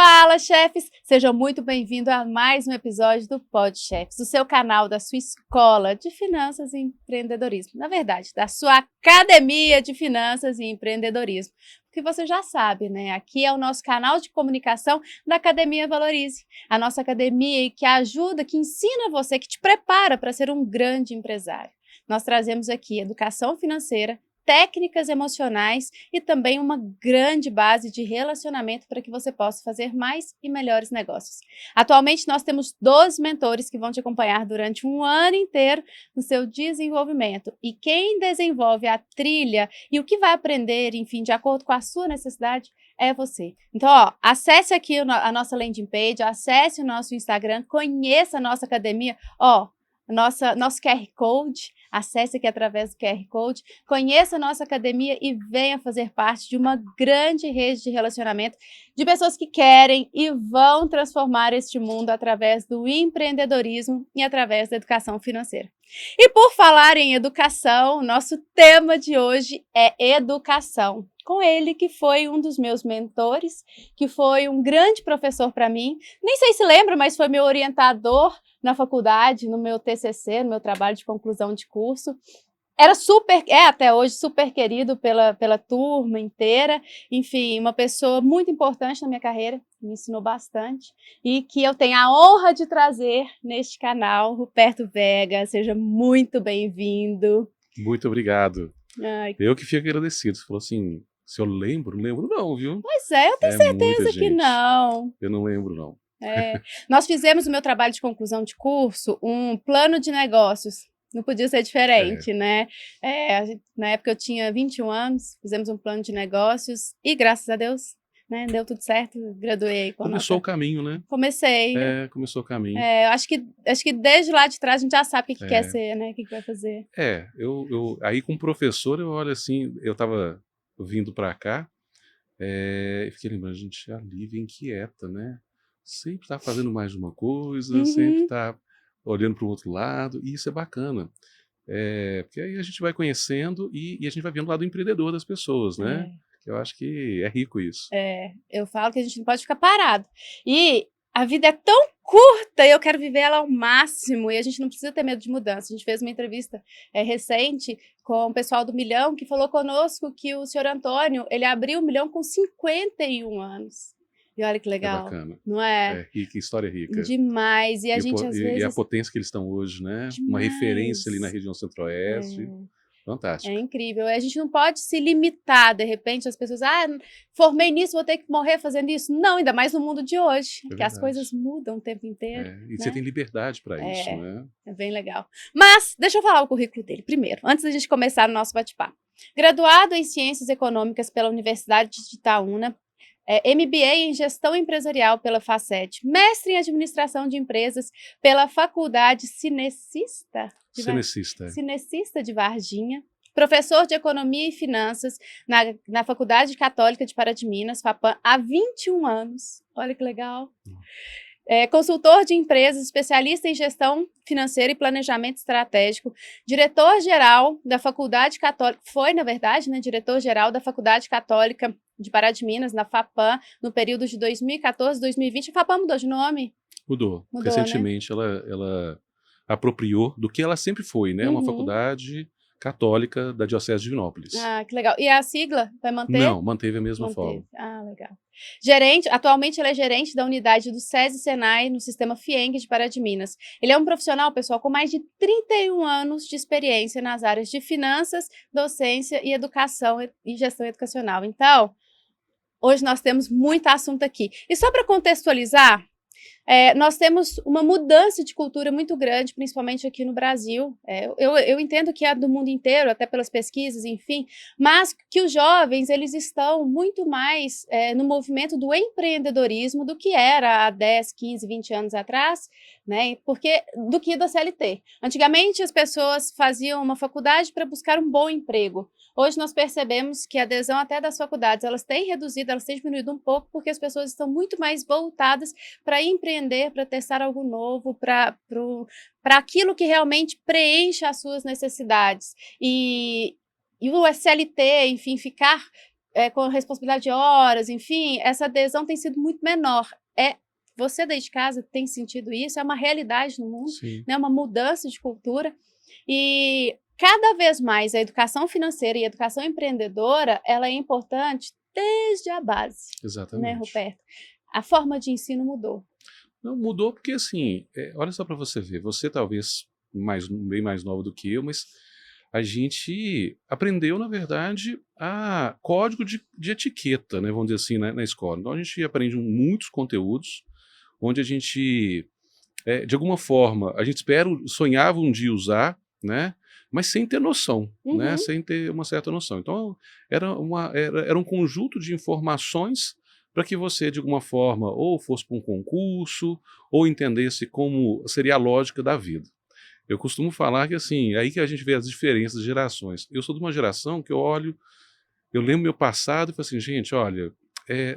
Fala, chefes! Sejam muito bem-vindos a mais um episódio do Pod Chefs, o seu canal da sua escola de finanças e empreendedorismo. Na verdade, da sua academia de finanças e empreendedorismo. Porque você já sabe, né? Aqui é o nosso canal de comunicação da Academia Valorize. A nossa academia que ajuda, que ensina você, que te prepara para ser um grande empresário. Nós trazemos aqui educação financeira, técnicas emocionais e também uma grande base de relacionamento para que você possa fazer mais e melhores negócios. Atualmente nós temos 12 mentores que vão te acompanhar durante um ano inteiro no seu desenvolvimento. E quem desenvolve a trilha e o que vai aprender, enfim, de acordo com a sua necessidade, é você. Então, acesse aqui a nossa landing page, acesse o nosso Instagram, conheça a nossa academia, nosso QR Code, acesse aqui através do QR Code, conheça a nossa academia e venha fazer parte de uma grande rede de relacionamento de pessoas que querem e vão transformar este mundo através do empreendedorismo e através da educação financeira. E por falar em educação, nosso tema de hoje é educação. Com ele, que foi um dos meus mentores, que foi um grande professor para mim, nem sei se lembra, mas foi meu orientador na faculdade, no meu TCC, no meu trabalho de conclusão de curso. Até hoje super querido pela turma inteira, enfim, uma pessoa muito importante na minha carreira, me ensinou bastante, e que eu tenho a honra de trazer neste canal, Ruperto Vega, seja muito bem-vindo. Muito obrigado. Ai. Eu que fico agradecido, você falou assim, se eu lembro, não lembro não, viu? Pois é, eu tenho certeza que não. Eu não lembro não. Nós fizemos no meu trabalho de conclusão de curso um plano de negócios. Não podia ser diferente, né? Na época eu tinha 21 anos, fizemos um plano de negócios e, graças a Deus, né, deu tudo certo, graduei. Começou o caminho, né? Comecei. Começou o caminho. Acho que desde lá de trás a gente já sabe o que quer ser, né? O que vai fazer. Aí com o professor eu olho assim, eu tava vindo pra cá, e fiquei lembrando, gente, a Lívia inquieta, né? Sempre tá fazendo mais de uma coisa, sempre tá olhando para o outro lado, e isso é bacana. Porque aí a gente vai conhecendo e a gente vai vendo o lado empreendedor das pessoas, né? Eu acho que é rico isso. Eu falo que a gente não pode ficar parado. E a vida é tão curta e eu quero viver ela ao máximo, e a gente não precisa ter medo de mudança. A gente fez uma entrevista recente com o pessoal do Milhão, que falou conosco que o senhor Antônio, ele abriu o Milhão com 51 anos. E olha que legal. É bacana. Não é? Rica, história rica. Demais. E a gente, às vezes... E a potência que eles estão hoje, né? Demais. Uma referência ali na região centro-oeste. Fantástico. É incrível. A gente não pode se limitar, de repente, as pessoas... formei nisso, vou ter que morrer fazendo isso. Não, ainda mais no mundo de hoje, que as coisas mudam o tempo inteiro. E você tem liberdade para isso, né? É bem legal. Mas, deixa eu falar o currículo dele primeiro, antes da gente começar o nosso bate-papo. Graduado em Ciências Econômicas pela Universidade de Itaúna, MBA em Gestão Empresarial pela Facet, mestre em Administração de Empresas pela Faculdade Cinecista de Varginha, professor de Economia e Finanças na Faculdade Católica de Pará de Minas, FAPAM, há 21 anos. Olha que legal. Consultor de empresas, especialista em gestão financeira e planejamento estratégico, diretor-geral da Faculdade Católica, foi, na verdade, né, diretor-geral da Faculdade Católica de Pará de Minas, na FAPAM, no período de 2014 2020. A FAPAM mudou de nome? Mudou. Recentemente, né? ela apropriou do que ela sempre foi, né? Uma faculdade católica da Diocese de Divinópolis. Que legal. E a sigla vai manter? Não, manteve a mesma forma. Legal. Atualmente ele é gerente da unidade do SESI Senai no sistema FIENG de Pará de Minas. Ele é um profissional, pessoal, com mais de 31 anos de experiência nas áreas de finanças, docência e educação e gestão educacional. Então, hoje nós temos muito assunto aqui. E só para contextualizar, nós temos uma mudança de cultura muito grande, principalmente aqui no Brasil. Eu entendo que é do mundo inteiro, até pelas pesquisas, enfim, mas que os jovens, eles estão muito mais no movimento do empreendedorismo do que era há 10, 15, 20 anos atrás, né? Do que da CLT. Antigamente, as pessoas faziam uma faculdade para buscar um bom emprego. Hoje nós percebemos que a adesão até das faculdades, elas têm reduzido, elas têm diminuído um pouco, porque as pessoas estão muito mais voltadas para empreender, para testar algo novo, para aquilo que realmente preencha as suas necessidades. E o SLT, enfim, ficar com responsabilidade de horas, enfim, essa adesão tem sido muito menor. Você daí de casa tem sentido isso? É uma realidade no mundo, Sim. né? Uma mudança de cultura. E cada vez mais a educação financeira e a educação empreendedora, ela é importante desde a base, né, Exatamente. Roberto? A forma de ensino mudou. Não, mudou porque, assim, olha só para você ver, você talvez bem mais nova do que eu, mas a gente aprendeu, na verdade, a código de etiqueta, né, vamos dizer assim, na escola. Então a gente aprende muitos conteúdos, onde a gente, de alguma forma, a gente sonhava um dia usar, né, mas sem ter noção, né, Uhum. sem ter uma certa noção. Então era um conjunto de informações para que você, de alguma forma, ou fosse para um concurso, ou entendesse como seria a lógica da vida. Eu costumo falar que, assim, é aí que a gente vê as diferenças de gerações. Eu sou de uma geração que eu lembro meu passado e falo assim, gente, olha,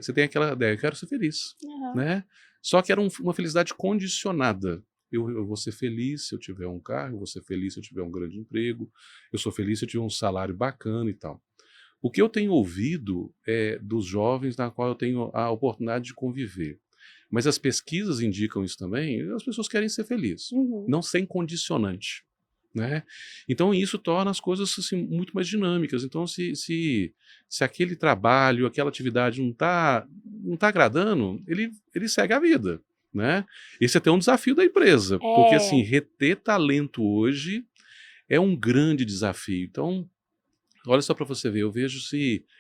você tem aquela ideia, eu quero ser feliz, Uhum. né? Só que era uma felicidade condicionada. Eu vou ser feliz se eu tiver um carro, eu vou ser feliz se eu tiver um grande emprego, eu sou feliz se eu tiver um salário bacana e tal. O que eu tenho ouvido dos jovens na qual eu tenho a oportunidade de conviver, mas as pesquisas indicam isso também, as pessoas querem ser felizes, Uhum. não sem condicionante, né? Então isso torna as coisas assim, muito mais dinâmicas. Então se aquele trabalho, aquela atividade não tá agradando, ele segue a vida, né? Esse é até um desafio da empresa, porque assim, reter talento hoje é um grande desafio. Então, olha só para você ver, eu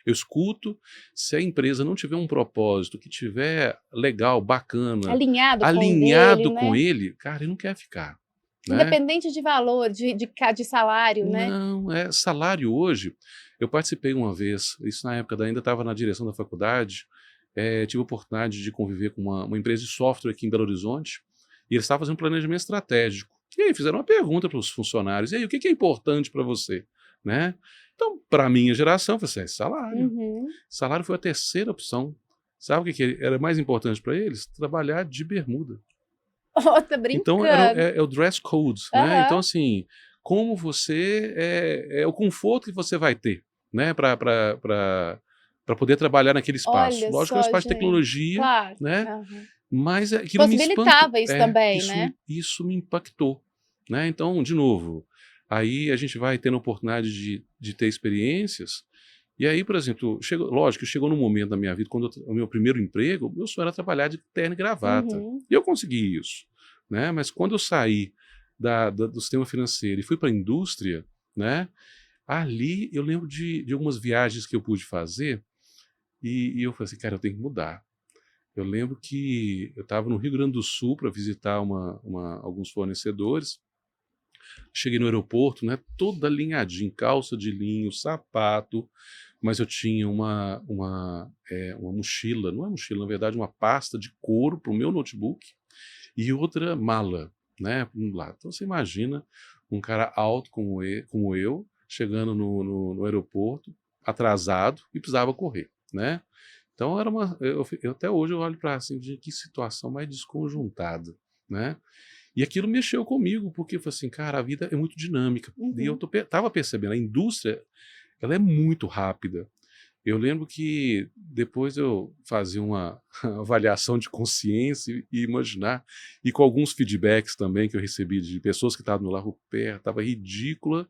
escuto, se a empresa não tiver um propósito que tiver legal, bacana, Alinhado com o dele, alinhado com né? ele, cara, ele não quer ficar, né? Independente de valor, de salário, né? Não, salário hoje. Eu participei uma vez, isso na época ainda estava na direção da faculdade, tive a oportunidade de conviver com uma empresa de software aqui em Belo Horizonte, e eles estavam fazendo um planejamento estratégico. E aí fizeram uma pergunta para os funcionários, e aí, o que é importante para você? Né? Então, para a minha geração, eu falei assim, salário. Uhum. Salário foi a terceira opção. Sabe o que era mais importante para eles? Trabalhar de bermuda. Oh, tá Então, brincando. é o dress code, né? Então, Aham. assim, como você, o conforto que você vai ter, né? Para poder trabalhar naquele espaço. Olha Lógico que era só, espaço de gente. tecnologia, Claro. né? Aham. Mas aquilo me espantou. Possibilitava isso também, né? Isso me impactou, né? Então, de novo, aí a gente vai tendo a oportunidade de ter experiências. E aí, por exemplo, lógico, chegou num momento da minha vida, quando o meu primeiro emprego, meu sonho era trabalhar de terno e gravata. Uhum. E eu consegui isso, né? Mas quando eu saí do sistema financeiro e fui para a indústria, né? Ali eu lembro de algumas viagens que eu pude fazer e eu falei assim, cara, eu tenho que mudar. Eu lembro que eu estava no Rio Grande do Sul para visitar alguns fornecedores. Cheguei no aeroporto, né, todo alinhadinho, calça de linho, sapato, mas eu tinha uma mochila, não é mochila, na verdade, uma pasta de couro para o meu notebook e outra mala, né, lá. Então você imagina um cara alto como eu chegando no aeroporto, atrasado e precisava correr, né? Então era eu até hoje eu olho para assim, de que situação mais desconjuntada, né? E aquilo mexeu comigo, porque eu falei assim, cara, a vida é muito dinâmica. E eu Uhum. estava percebendo, a indústria, ela é muito rápida. Eu lembro que depois eu fazia uma avaliação de consciência e imaginar, e com alguns feedbacks também que eu recebi de pessoas que estavam lá por perto, estava ridícula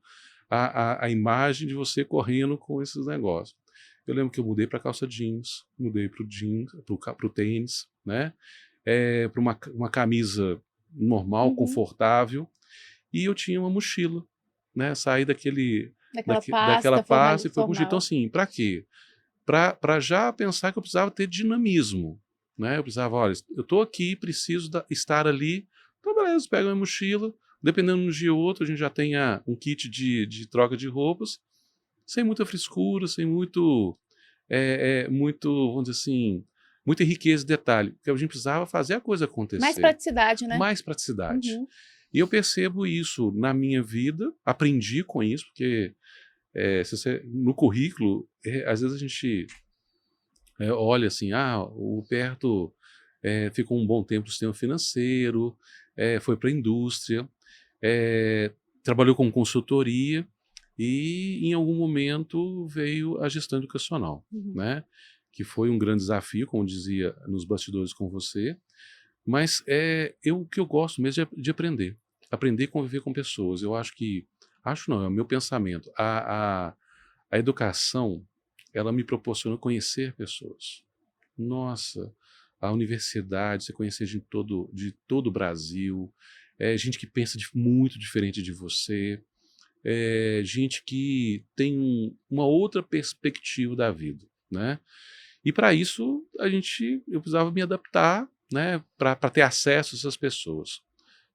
a imagem de você correndo com esses negócios. Eu lembro que eu mudei para calça jeans, mudei para o jeans, para o tênis, né? Para uma camisa normal, Uhum. confortável, e eu tinha uma mochila, né? Saí Daquela daquela pasta pasta e foi para mochila. Então, formal. assim, para quê? Para já pensar que eu precisava ter dinamismo, né? Eu precisava, olha, eu estou aqui, preciso estar ali, então beleza, pega a minha mochila, dependendo de um dia ou outro, a gente já tenha um kit de troca de roupas, sem muita frescura, sem muito, vamos dizer assim, muita riqueza de detalhe, porque a gente precisava fazer a coisa Mais acontecer, praticidade, né? mais praticidade. Uhum. E eu percebo isso na minha vida, aprendi com isso, porque no currículo, às vezes a gente olha assim, o Perto ficou um bom tempo no sistema financeiro, foi para a indústria, trabalhou com consultoria, E em algum momento veio a gestão educacional, né? Que foi um grande desafio, como dizia nos bastidores com você, mas o que eu gosto mesmo é de aprender. Aprender a conviver com pessoas. Eu acho que, acho não, é o meu pensamento. A educação, ela me proporciona conhecer pessoas. Nossa, a universidade, você conhecer de todo o Brasil, gente que pensa muito diferente de você, gente que tem uma outra perspectiva da vida, né? E para isso eu precisava me adaptar, né, para ter acesso a essas pessoas.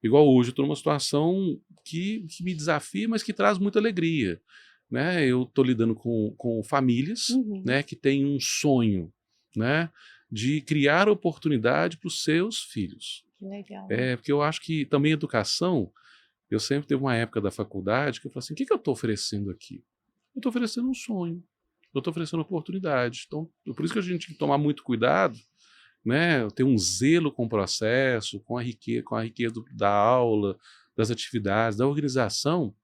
Igual hoje, eu estou numa situação que me desafia, mas que traz muita alegria, né? Eu estou lidando com famílias, né, que têm um sonho, né, de criar oportunidade para os seus filhos. Que legal. Porque eu acho que também educação, eu sempre teve uma época da faculdade que eu falei assim, o que eu estou oferecendo aqui? Eu estou oferecendo um sonho, eu estou oferecendo oportunidade. Então, por isso que a gente tem que tomar muito cuidado, né? Ter um zelo com o processo, com a riqueza da aula, das atividades, da organização,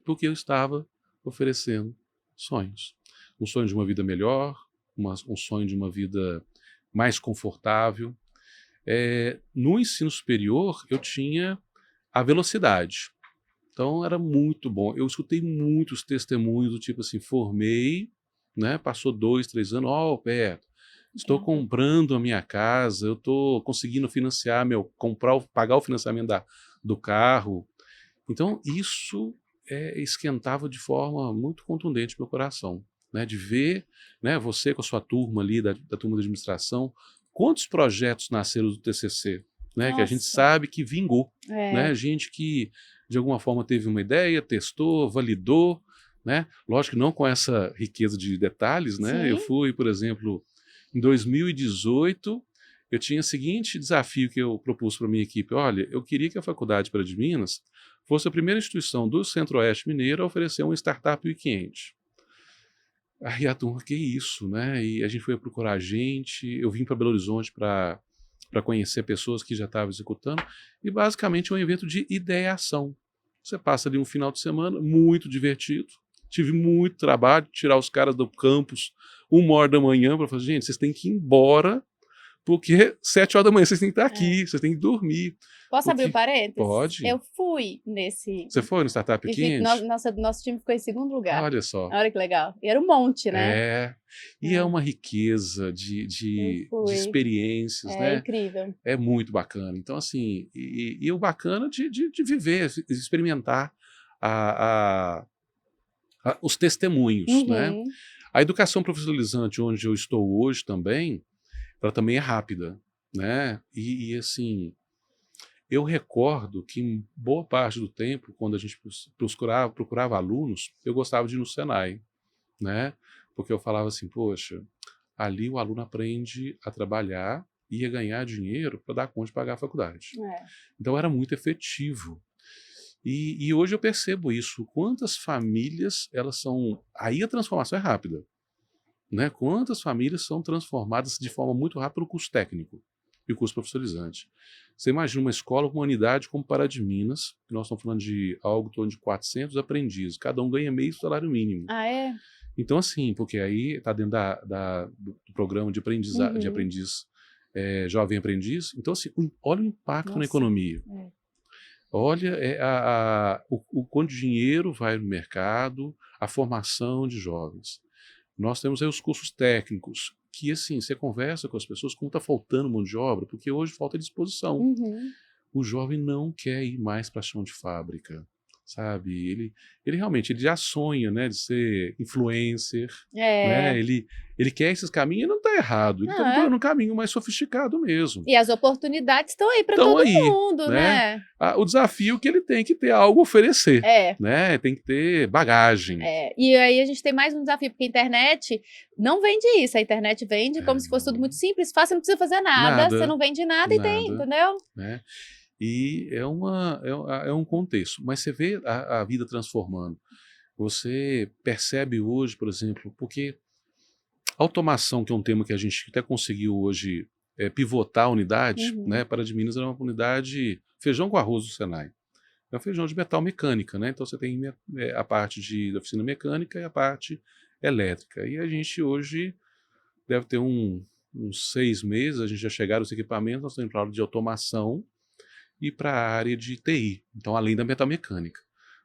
porque eu estava oferecendo sonhos. Um sonho de uma vida melhor, um sonho de uma vida mais confortável. No ensino superior, eu tinha a velocidade. Então, era muito bom. Eu escutei muitos testemunhos do tipo assim, formei, né, passou 2, 3 anos, Alberto, estou comprando a minha casa, eu estou conseguindo financiar pagar o financiamento do carro. Então, isso esquentava de forma muito contundente meu coração, né, de ver, né, você com a sua turma ali, da turma de administração, quantos projetos nasceram do TCC, né, que a gente sabe que vingou, né, gente que de alguma forma teve uma ideia, testou, validou, né, lógico que não com essa riqueza de detalhes, né, Sim. eu fui, por exemplo, em 2018, eu tinha o seguinte desafio que eu propus para a minha equipe, olha, eu queria que a Faculdade Para de Minas fosse a primeira instituição do Centro-Oeste Mineiro a oferecer uma startup weekend. Aí a turma, que isso, né? E a gente foi procurar gente, eu vim para Belo Horizonte para conhecer pessoas que já estavam executando, e basicamente é um evento de ideação. Você passa ali um final de semana muito divertido, tive muito trabalho, tirar os caras do campus 1h da manhã para falar, gente, vocês têm que ir embora, porque 7h da manhã vocês têm que estar aqui, vocês têm que dormir. Posso abrir um parênteses? Pode. Eu fui nesse... Você foi no Startup Weekend? Nosso time ficou em segundo lugar. Olha só. Olha que legal. E era um monte, né? E é uma riqueza de experiências, né? É incrível. É muito bacana. Então, assim, e o bacana de viver, de experimentar os testemunhos, né? A educação profissionalizante, onde eu estou hoje também, ela também é rápida, né? E assim, eu recordo que em boa parte do tempo, quando a gente procurava alunos, eu gostava de ir no Senai, né? Porque eu falava assim, poxa, ali o aluno aprende a trabalhar e a ganhar dinheiro para dar conta de pagar a faculdade. Então era muito efetivo. E hoje eu percebo isso, quantas famílias elas são... Aí a transformação é rápida, né? Quantas famílias são transformadas de forma muito rápida no curso técnico e o curso profissionalizante. Você imagina uma escola com uma unidade como Pará de Minas, que nós estamos falando de algo em torno de 400 aprendizes, cada um ganha meio salário mínimo. Então, assim, porque aí está dentro do programa de aprendiz, jovem aprendiz. Então, assim, olha o impacto na economia. Olha o quanto dinheiro vai no mercado, a formação de jovens. Nós temos aí os cursos técnicos, que assim, você conversa com as pessoas como está faltando mão de obra, porque hoje falta disposição. O jovem não quer ir mais para chão de fábrica, sabe? Ele realmente já sonha, né, de ser influencer, né? Ele quer esses caminhos e não está errado. Ele está procurando um caminho mais sofisticado mesmo. E as oportunidades estão aí para todo mundo, né? O desafio é que ele tem que ter algo a oferecer, né? Tem que ter bagagem. E aí a gente tem mais um desafio, porque a internet não vende isso. A internet vende como se fosse tudo muito simples, fácil, não precisa fazer nada. Você não vende nada e tem, entendeu? E é um contexto, mas você vê a vida transformando. Você percebe hoje, por exemplo, porque automação, que é um tema que a gente até conseguiu hoje pivotar a unidade, né? Para de Minas era uma unidade feijão com arroz do Senai. é um feijão de metal mecânica, né? Então você tem a parte da oficina mecânica e a parte elétrica. E a gente hoje deve ter uns 6 meses, a gente já chegaram os equipamentos, nós estamos para a área de automação e para a área de TI, então além da metalmecânica.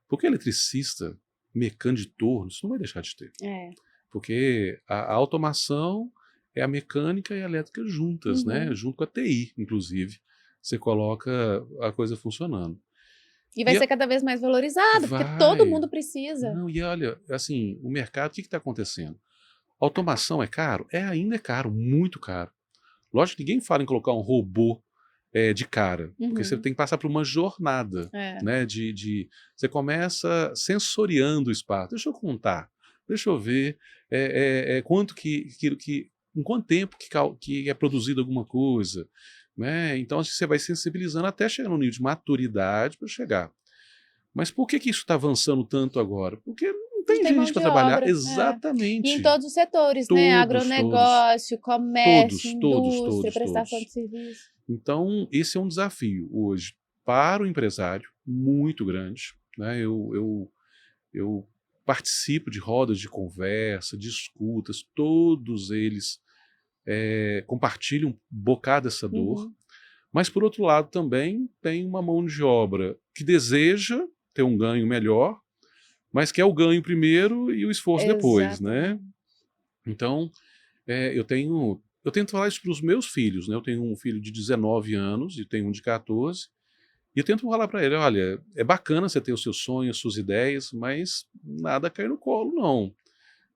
Porque eletricista, mecânico de torno, isso não vai deixar de ter. Porque a automação é a mecânica e a elétrica juntas, né? Junto com a TI, inclusive. Você coloca a coisa funcionando. E vai ser cada vez mais valorizado, porque todo mundo precisa. Não, e olha, assim, o mercado, o que está acontecendo? Automação é caro? Ainda é caro, muito caro. Lógico que ninguém fala em colocar um robô de cara, porque você tem que passar por uma jornada, né? Você começa sensoriando o espaço. Deixa eu contar, deixa eu ver em quanto tempo que é produzido alguma coisa, né? Então assim, você vai sensibilizando até chegar no nível de maturidade para chegar. Mas por que isso está avançando tanto agora? Porque não tem gente para trabalhar. Exatamente. E em todos os setores, né? Agronegócio, comércio, indústria, prestação de serviço. Então, esse é um desafio hoje para o empresário muito grande, né? Eu participo de rodas de conversa, de escutas, todos eles compartilham um bocado dessa dor, mas por outro lado também tem uma mão de obra que deseja ter um ganho melhor, mas quer o ganho primeiro e o esforço depois, né? Então, eu tento falar isso para os meus filhos, né? Eu tenho um filho de 19 anos e tenho um de 14, e eu tento falar para ele, olha, é bacana você ter os seus sonhos, suas ideias, mas nada cai no colo, não.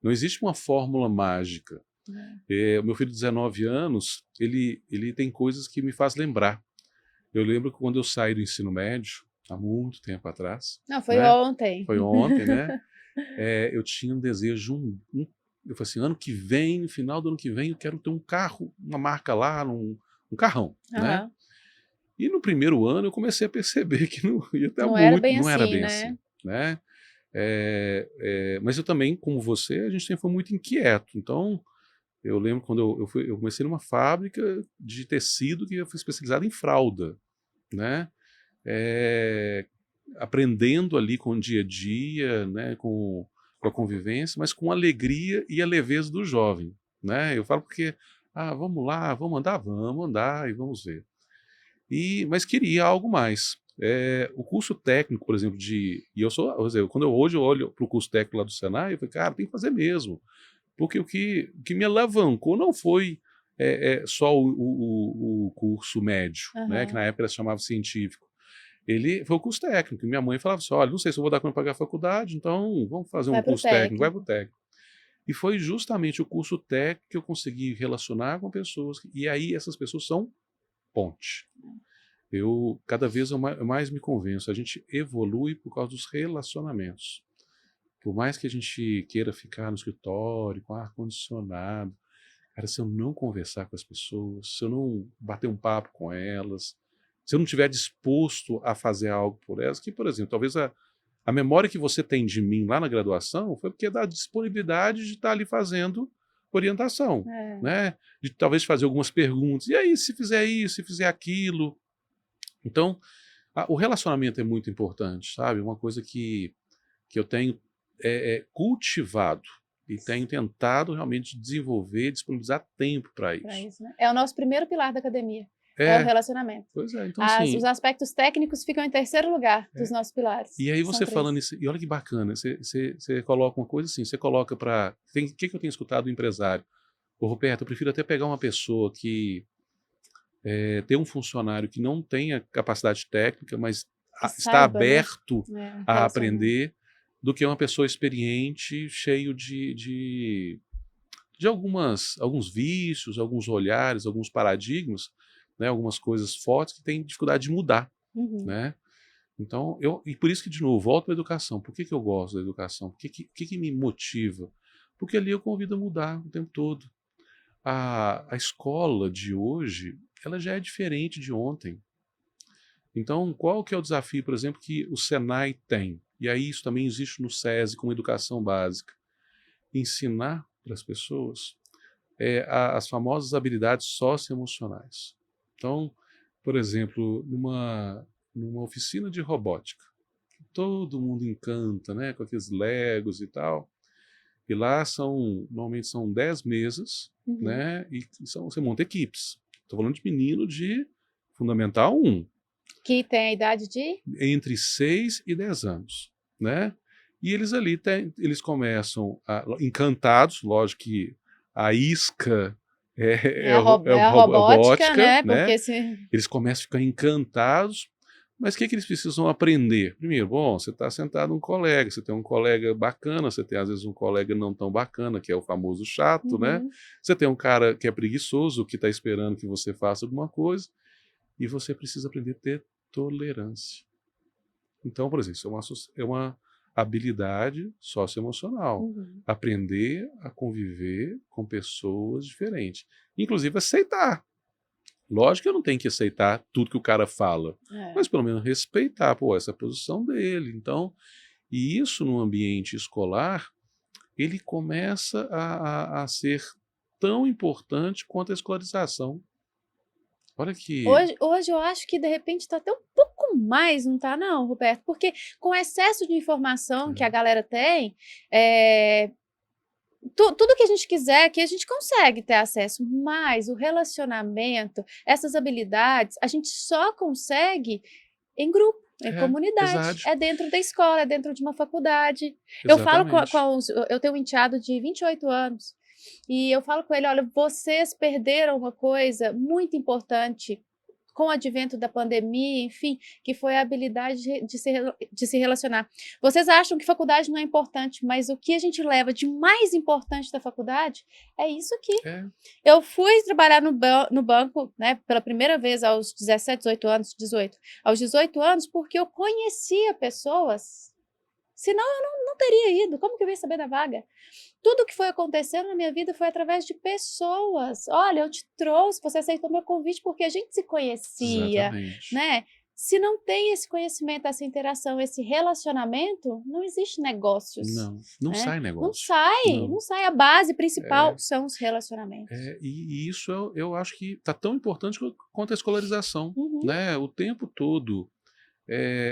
Não existe uma fórmula mágica. O meu filho de 19 anos, ele tem coisas que me faz lembrar. Eu lembro que quando eu saí do ensino médio, há muito tempo atrás. Não, foi ontem. Foi ontem, né? Eu tinha um desejo, eu falei assim, ano que vem, no final do ano que vem, eu quero ter um carro, uma marca lá, um carrão, né? E no primeiro ano eu comecei a perceber que não ia ter não era bem assim, né? Mas eu também, como você, a gente sempre foi muito inquieto. Então, eu lembro quando eu comecei numa fábrica de tecido que eu fui especializada em fralda, né? Aprendendo ali com o dia a dia, né? Com a convivência, mas com a alegria e a leveza do jovem, né? Eu falo porque, vamos lá, vamos andar e vamos ver. Mas queria algo mais. O curso técnico, por exemplo, hoje eu olho para o curso técnico lá do Senai, eu falei, cara, tem que fazer mesmo. Porque o que me alavancou não foi só o curso médio, né, que na época se chamava científico. Ele foi o curso técnico. Minha mãe falava assim, olha, não sei se eu vou dar conta para pagar a faculdade, então vamos fazer um curso técnico, vai para o técnico. E foi justamente o curso técnico que eu consegui relacionar com pessoas, e aí essas pessoas são ponte. Cada vez eu mais me convenço, a gente evolui por causa dos relacionamentos. Por mais que a gente queira ficar no escritório, com ar-condicionado, cara, se eu não conversar com as pessoas, se eu não bater um papo com elas, se eu não estiver disposto a fazer algo por elas, que, por exemplo, talvez a memória que você tem de mim lá na graduação foi porque da disponibilidade de estar ali fazendo orientação, né? De talvez fazer algumas perguntas. E aí, se fizer isso, se fizer aquilo? Então, o relacionamento é muito importante, sabe? Uma coisa que eu tenho cultivado e tenho tentado realmente desenvolver, disponibilizar tempo para isso. Né? É o nosso primeiro pilar da academia, o relacionamento. Pois é, então assim, os aspectos técnicos ficam em terceiro lugar dos nossos pilares. E aí você falando isso, e olha que bacana, você coloca uma coisa assim, você coloca para... O que eu tenho escutado do empresário? Roberto, eu prefiro até pegar uma pessoa que tem um funcionário que não tenha capacidade técnica, mas está aberto a aprender, do que uma pessoa experiente, cheio de alguns vícios, alguns olhares, alguns paradigmas, né, algumas coisas fortes que têm dificuldade de mudar, né? Então, e por isso que, de novo, volto para a educação. Por que eu gosto da educação? O que me motiva? Porque ali eu convido a mudar o tempo todo. A escola de hoje, ela já é diferente de ontem. Então, qual que é o desafio, por exemplo, que o Senai tem? E aí isso também existe no SESI como educação básica. Ensinar para as pessoas as famosas habilidades socioemocionais. Então, por exemplo, numa oficina de robótica, todo mundo encanta, né? Com aqueles Legos e tal. E lá normalmente são 10 mesas, né? E você monta equipes. Estou falando de menino de Fundamental 1. Que tem a idade de? Entre 6 e 10 anos, né? E eles ali eles começam encantados, lógico que a isca É a robótica, né? Porque eles começam a ficar encantados, mas o que eles precisam aprender? Primeiro, bom, você está sentado com um colega, você tem um colega bacana, você tem às vezes um colega não tão bacana, que é o famoso chato, né? Você tem um cara que é preguiçoso, que está esperando que você faça alguma coisa, e você precisa aprender a ter tolerância. Então, por exemplo, isso é uma habilidade socioemocional. Aprender a conviver com pessoas diferentes. Inclusive, aceitar. Lógico que eu não tenho que aceitar tudo que o cara fala, mas pelo menos respeitar, essa é a posição dele. Então, e isso no ambiente escolar, ele começa a ser tão importante quanto a escolarização. Olha que... Hoje eu acho que de repente está até um pouco mais, não está não, Roberto? Porque com o excesso de informação que a galera tem, tudo que a gente quiser, que a gente consegue ter acesso, mas o relacionamento, essas habilidades, a gente só consegue em grupo, em comunidade. Exato. É dentro da escola, é dentro de uma faculdade. Exatamente. Eu tenho um enteado de 28 anos, e eu falo com ele, olha, vocês perderam uma coisa muito importante com o advento da pandemia, enfim, que foi a habilidade de se relacionar. Vocês acham que faculdade não é importante, mas o que a gente leva de mais importante da faculdade é isso aqui. Eu fui trabalhar no banco, né, pela primeira vez aos 17, 18 anos, 18. Aos 18 anos, porque eu conhecia pessoas, senão eu não teria ido. Como que eu ia saber da vaga? Tudo que foi acontecendo na minha vida foi através de pessoas. Olha, eu te trouxe, você aceitou meu convite porque a gente se conhecia, né? Se não tem esse conhecimento, essa interação, esse relacionamento, não existe negócios. Não sai negócio. Não sai. A base principal são os relacionamentos. E isso eu acho que está tão importante quanto a escolarização, né? O tempo todo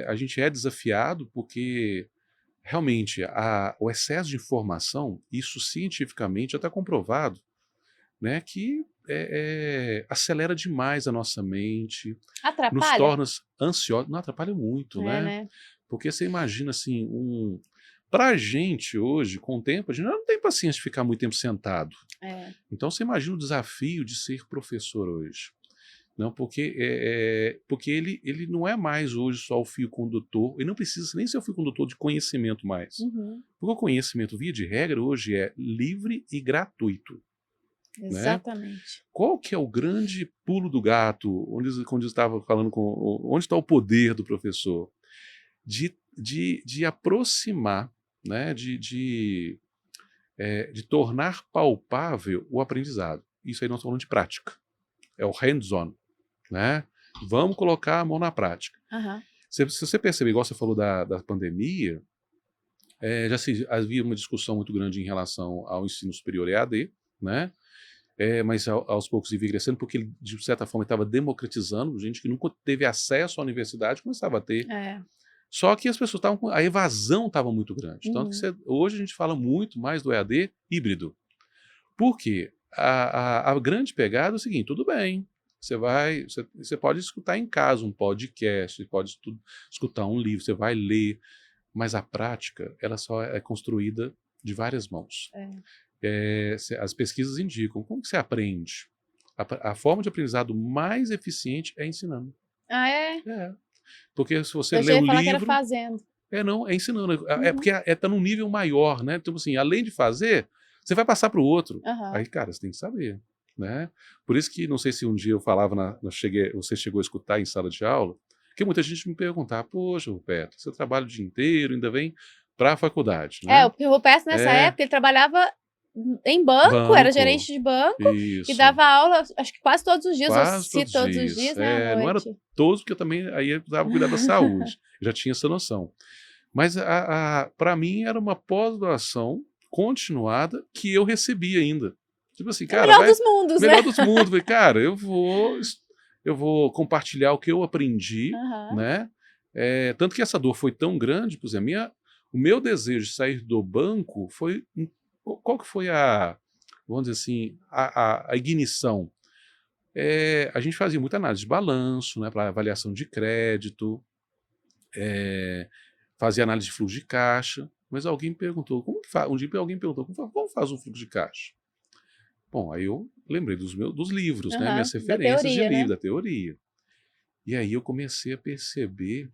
a gente é desafiado porque... Realmente, o excesso de informação, isso cientificamente já está comprovado, né, que acelera demais a nossa mente, atrapalha? Nos torna ansiosos, não atrapalha muito, né? Porque você imagina assim, para a gente hoje, com o tempo, a gente não tem paciência de ficar muito tempo sentado. Então você imagina o desafio de ser professor hoje. Não, porque ele não é mais hoje só o fio condutor, ele não precisa nem ser o fio condutor de conhecimento mais. Porque o conhecimento, via de regra, hoje é livre e gratuito. Exatamente. Né? Qual que é o grande pulo do gato, quando eu estava falando onde está o poder do professor? De aproximar, né? de tornar palpável o aprendizado. Isso aí nós estamos falando de prática. É o hands-on. Né? Vamos colocar a mão na prática. Se você perceber, igual você falou da pandemia, já havia uma discussão muito grande em relação ao ensino superior EAD, né? Mas aos poucos ia crescendo, porque ele, de certa forma, estava democratizando, gente que nunca teve acesso à universidade começava a ter. Só que as pessoas estavam, a evasão estava muito grande. Tanto que hoje a gente fala muito mais do EAD híbrido. Por quê? A grande pegada é o seguinte, tudo bem, você pode escutar em casa um podcast, você pode escutar um livro, você vai ler, mas a prática ela só é construída de várias mãos. As pesquisas indicam como que você aprende. A forma de aprendizado mais eficiente é ensinando. Porque se você lê o livro... que era fazendo. Não, é ensinando. Porque está num nível maior, né? Então, assim, além de fazer, você vai passar para o outro. Aí, cara, você tem que saber. Né? Por isso que, não sei se um dia eu falava, você chegou a escutar em sala de aula, que muita gente me perguntava, poxa, Roberto, você trabalha o dia inteiro, ainda vem para a faculdade. Né? O Roberto, nessa época, ele trabalhava em banco, era gerente de banco, e dava aula, acho que quase todos os dias, todos os dias, né, à noite. Não era todos, porque eu também aí eu precisava cuidar da saúde, eu já tinha essa noção. Mas, para mim, era uma pós-graduação continuada que eu recebi ainda. Tipo assim, cara, melhor dos mundos, melhor dos mundos. Falei, cara, eu vou compartilhar o que eu aprendi, né? Tanto que essa dor foi tão grande, por exemplo, o meu desejo de sair do banco foi... Qual que foi vamos dizer assim, a ignição? A gente fazia muita análise de balanço, né, para avaliação de crédito, fazia análise de fluxo de caixa, mas alguém me perguntou, um dia alguém perguntou, como faz um fluxo de caixa? Bom, aí eu lembrei dos livros, né, minhas referências de livro, da teoria. E aí eu comecei a perceber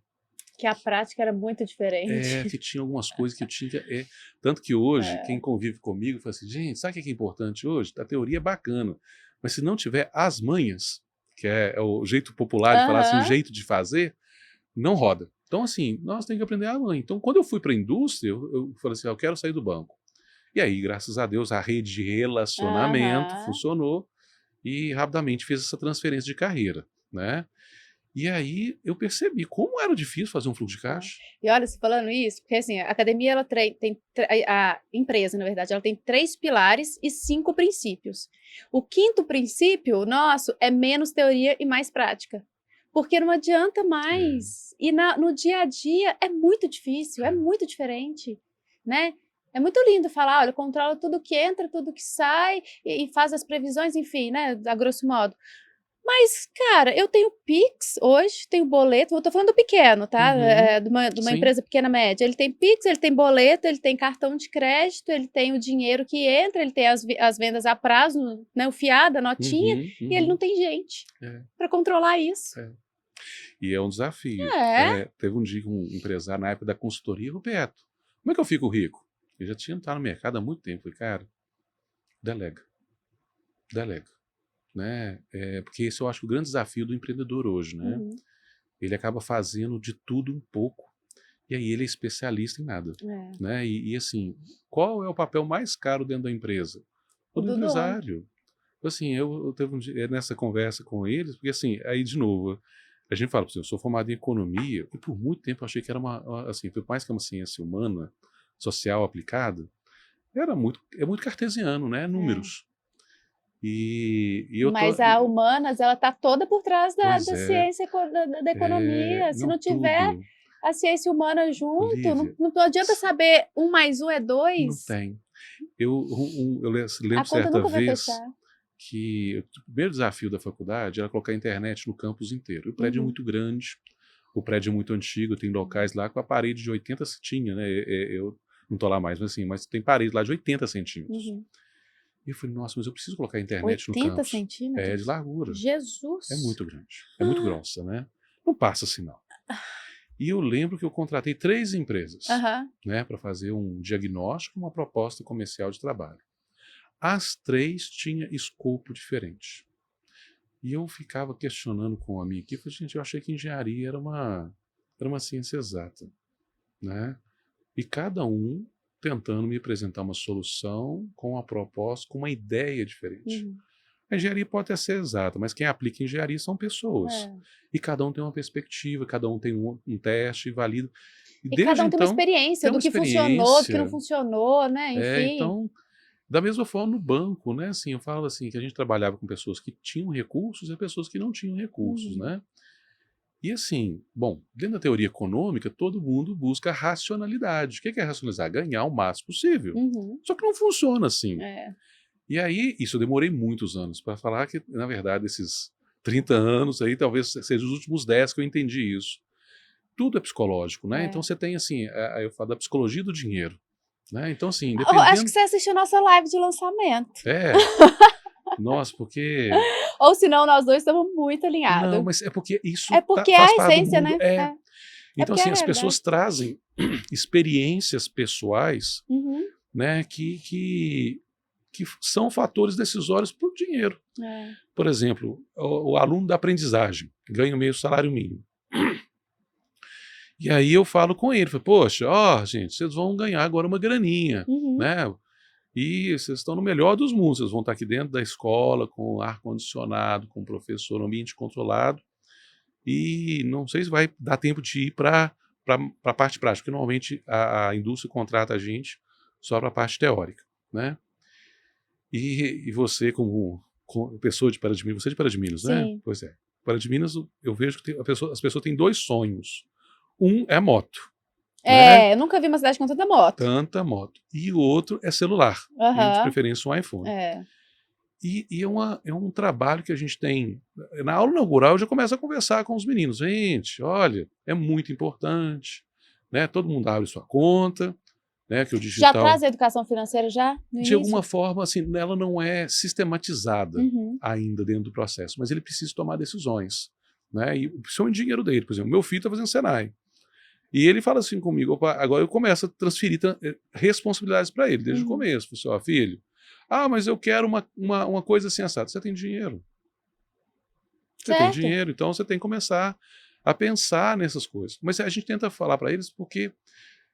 que a prática era muito diferente. Que tinha algumas coisas que eu tinha que... Tanto que hoje, quem convive comigo fala assim, gente, sabe o que é importante hoje? A teoria é bacana, mas se não tiver as manhas, que é o jeito popular de falar assim, o jeito de fazer, não roda. Então, assim, nós temos que aprender a manha. Então, quando eu fui para a indústria, eu falei assim, eu quero sair do banco. E aí, graças a Deus, a rede de relacionamento funcionou e rapidamente fez essa transferência de carreira, né? E aí eu percebi como era difícil fazer um fluxo de caixa. E olha, você falando isso, porque assim, a academia, ela a empresa, na verdade, ela tem 3 pilares e 5 princípios. O 5º princípio nosso é menos teoria e mais prática. Porque não adianta mais. E no dia a dia é muito difícil, é muito diferente, né? É muito lindo falar, olha, controla tudo que entra, tudo que sai e faz as previsões, enfim, né, a grosso modo. Mas, cara, eu tenho Pix hoje, tenho boleto, eu tô falando do pequeno, tá? De uma empresa pequena média. Ele tem Pix, ele tem boleto, ele tem cartão de crédito, ele tem o dinheiro que entra, ele tem as vendas a prazo, né, o fiado, a notinha, e ele não tem gente para controlar isso. E é um desafio. Teve um dia que um empresário, na época da consultoria, Roberto, como é que eu fico rico? Eu já tinha estado no mercado há muito tempo. Falei, cara, delega. Né? Porque esse eu acho o grande desafio do empreendedor hoje, né? Ele acaba fazendo de tudo um pouco e aí ele é especialista em nada, né? E assim, qual é o papel mais caro dentro da empresa? O do empresário. Assim, eu teve um dia nessa conversa com eles, porque assim, aí de novo, a gente fala, eu sou formado em economia e por muito tempo eu achei que era assim, por mais que é uma ciência humana, social aplicada, é muito cartesiano, né? Números. Mas a Humanas, ela está toda por trás da ciência da economia. Se não tiver a ciência humana junto, não adianta saber 1 mais 1 é 2. Não tem. Eu lembro certa vez que o primeiro desafio da faculdade era colocar a internet no campus inteiro. O prédio é muito grande, o prédio é muito antigo, tem locais lá com a parede de 80 centímetros, né? Eu não estou lá mais, mas tem parede lá de 80 centímetros. E eu falei, nossa, mas eu preciso colocar a internet no campus. 80 centímetros? De largura. Jesus! É muito grande. É muito grossa, né? Não passa assim, não. E eu lembro que eu contratei 3 empresas, né, para fazer um diagnóstico e uma proposta comercial de trabalho. As 3 tinham escopo diferente. E eu ficava questionando com a minha equipe, gente, eu achei que engenharia era uma ciência exata, né? E cada um tentando me apresentar uma solução com uma proposta, com uma ideia diferente. A engenharia pode até ser exata, mas quem aplica engenharia são pessoas. E cada um tem uma perspectiva, cada um tem um teste e valida. E cada um tem uma experiência do que funcionou, do que não funcionou, né? Enfim. Então, da mesma forma no banco, né? Assim, eu falo assim, que a gente trabalhava com pessoas que tinham recursos e pessoas que não tinham recursos, né? E assim, bom, dentro da teoria econômica, todo mundo busca racionalidade. O que é racionalizar? Ganhar o máximo possível. Só que não funciona assim. E aí, isso eu demorei muitos anos para falar que, na verdade, esses 30 anos aí, talvez sejam os últimos 10 que eu entendi isso. Tudo é psicológico, né? Então você tem, assim, eu falo da psicologia do dinheiro, né? Então, assim, dependendo... Acho que você assistiu a nossa live de lançamento. Nossa, porque... Ou senão nós dois estamos muito alinhados. Não, mas é porque isso faz a parte essência, do mundo. né? Então, assim, as pessoas trazem experiências pessoais, né, que são fatores decisórios para o dinheiro. Por exemplo, o aluno da aprendizagem ganha meio salário mínimo. E aí eu falo com ele, poxa, gente, vocês vão ganhar agora uma graninha, né? E vocês estão no melhor dos mundos, vocês vão estar aqui dentro da escola, com ar-condicionado, com professor, ambiente controlado, e não sei se vai dar tempo de ir para a parte prática, porque normalmente a indústria contrata a gente só para a parte teórica, né? E você, como pessoa de Pará de Minas, você é de Pará de Minas, né? Sim. Pois é. Pará de Minas, eu vejo que as pessoas têm 2 sonhos. Um é moto, né? Eu nunca vi uma cidade com tanta moto. Tanta moto. E o outro é celular, e de Aham. preferência um iPhone. É. E é um trabalho que a gente tem. Na aula inaugural, eu já começo a conversar com os meninos. Gente, olha, é muito importante, né? Todo mundo abre sua conta, né? Que o Já digital, traz a educação financeira já no de início? alguma forma, assim, ela não é sistematizada Uhum. ainda dentro do processo, mas ele precisa tomar decisões, né? E principalmente o dinheiro dele, por exemplo, meu filho está fazendo Senai. E ele fala assim comigo, opa, agora eu começo a transferir responsabilidades para ele, desde o Uhum. começo. Falei assim, ó, filho, mas eu quero uma coisa sensata. Você tem dinheiro. Você tem Certo. dinheiro, então você tem que começar a pensar nessas coisas. Mas a gente tenta falar para eles porque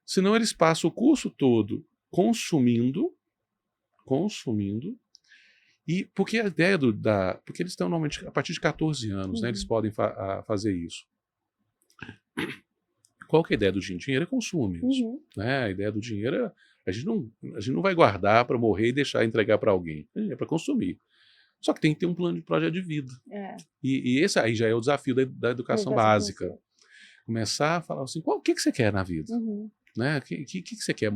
senão eles passam o curso todo consumindo, e porque a ideia porque eles estão normalmente a partir de 14 anos, né, eles Uhum. podem fazer isso. Qual que é a ideia do dinheiro? Dinheiro é consumo mesmo, Uhum. né? A ideia do dinheiro é a gente não vai guardar para morrer e deixar entregar para alguém. É para consumir. Só que tem que ter um plano de projeto de vida. É. E esse aí já é o desafio da educação Educação básica. financeira. Começar a falar assim, o que você quer na vida? Uhum. Né? O que você quer?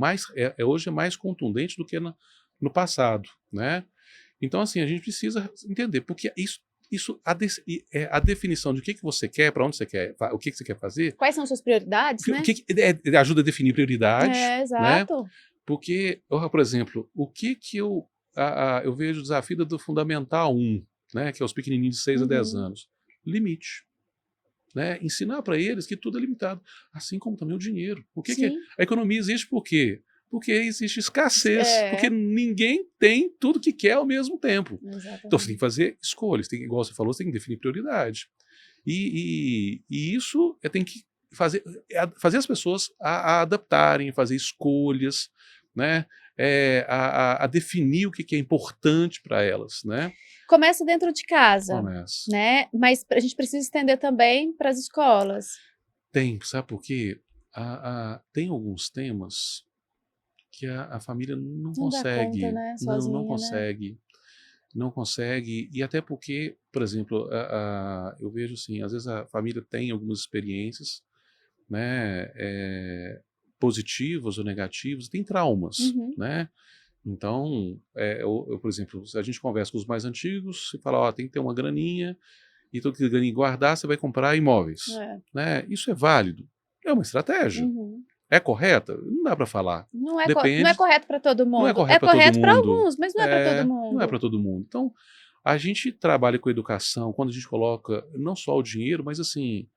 Hoje é mais contundente do que no passado. Né? Então, assim, a gente precisa entender, porque a definição de o que você quer, para onde você quer, o que você quer fazer, Quais são suas prioridades, né? ajuda a definir prioridade, né? Exato. Porque, por exemplo, o que eu vejo o desafio do Fundamental 1, né, que é os pequenininhos de 6 a 10 Uhum. anos? Limite. Né? Ensinar para eles que tudo é limitado, assim como também o dinheiro. Sim. A economia existe por quê? Porque existe escassez, porque É. ninguém tem tudo que quer ao mesmo tempo. Então você tem Exatamente. que fazer escolhas, igual você falou, você tem que definir prioridade. E isso tem que fazer as pessoas a adaptarem, fazer escolhas, né? A definir o que é importante para elas, né? Começa dentro de casa, Começa. né? Mas a gente precisa estender também para as escolas. Sabe por quê? Tem alguns temas que a família não Não dá conta, consegue, né? não Sozinha, né? consegue, não consegue, e até porque, por exemplo, eu vejo assim, às vezes a família tem algumas experiências, né, positivas ou negativas, tem traumas, Uhum. né? Então, por exemplo, se a gente conversa com os mais antigos, e fala, ó, tem que ter uma graninha, e todo que graninha guardar, você vai comprar imóveis, É. né? Isso é válido, é uma estratégia. Uhum. É correta? Não dá para falar. Não é Depende. correto para todo Não é mundo. É correto para todo correto para mundo. alguns, mas não é para todo Não é mundo. para todo mundo. Então, a gente trabalha com educação quando a gente coloca não só o dinheiro, mas assim,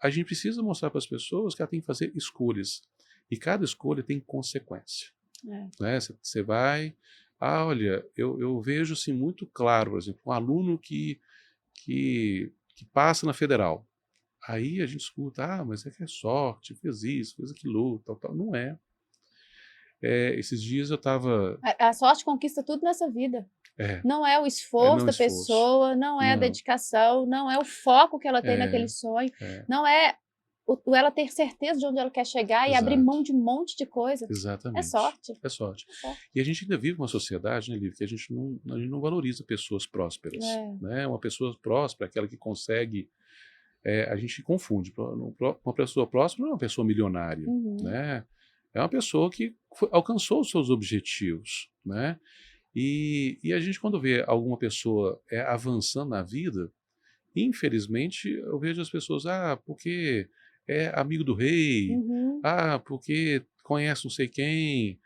a gente precisa mostrar para as pessoas que ela tem que fazer escolhas. E cada escolha tem consequência. É. Né? Você vai. Olha, eu vejo assim, muito claro, por exemplo, um aluno que passa na federal. Aí a gente escuta, mas é que é sorte, fez isso, fez aquilo, tal, tal. Não é. Esses dias eu estava. A sorte conquista tudo nessa vida. É, Não é o esforço não da esforço. pessoa, não é a Não. dedicação, não é o foco que ela tem naquele É, sonho, é, não é ela ter certeza de onde ela quer chegar e abrir exato. né, mão de um monte de coisa. É Exatamente. sorte. É sorte. É sorte. E a gente ainda vive uma sociedade, né, Lívia, que a gente não valoriza pessoas prósperas. É. Né? Uma pessoa próspera é aquela que consegue. A gente confunde. Uma pessoa próspera não é uma pessoa milionária. Uhum. Né? É uma pessoa que alcançou os seus objetivos. Né? E a gente, quando vê alguma pessoa avançando na vida, infelizmente, eu vejo as pessoas, porque é amigo do rei, Uhum. porque conhece não sei quem,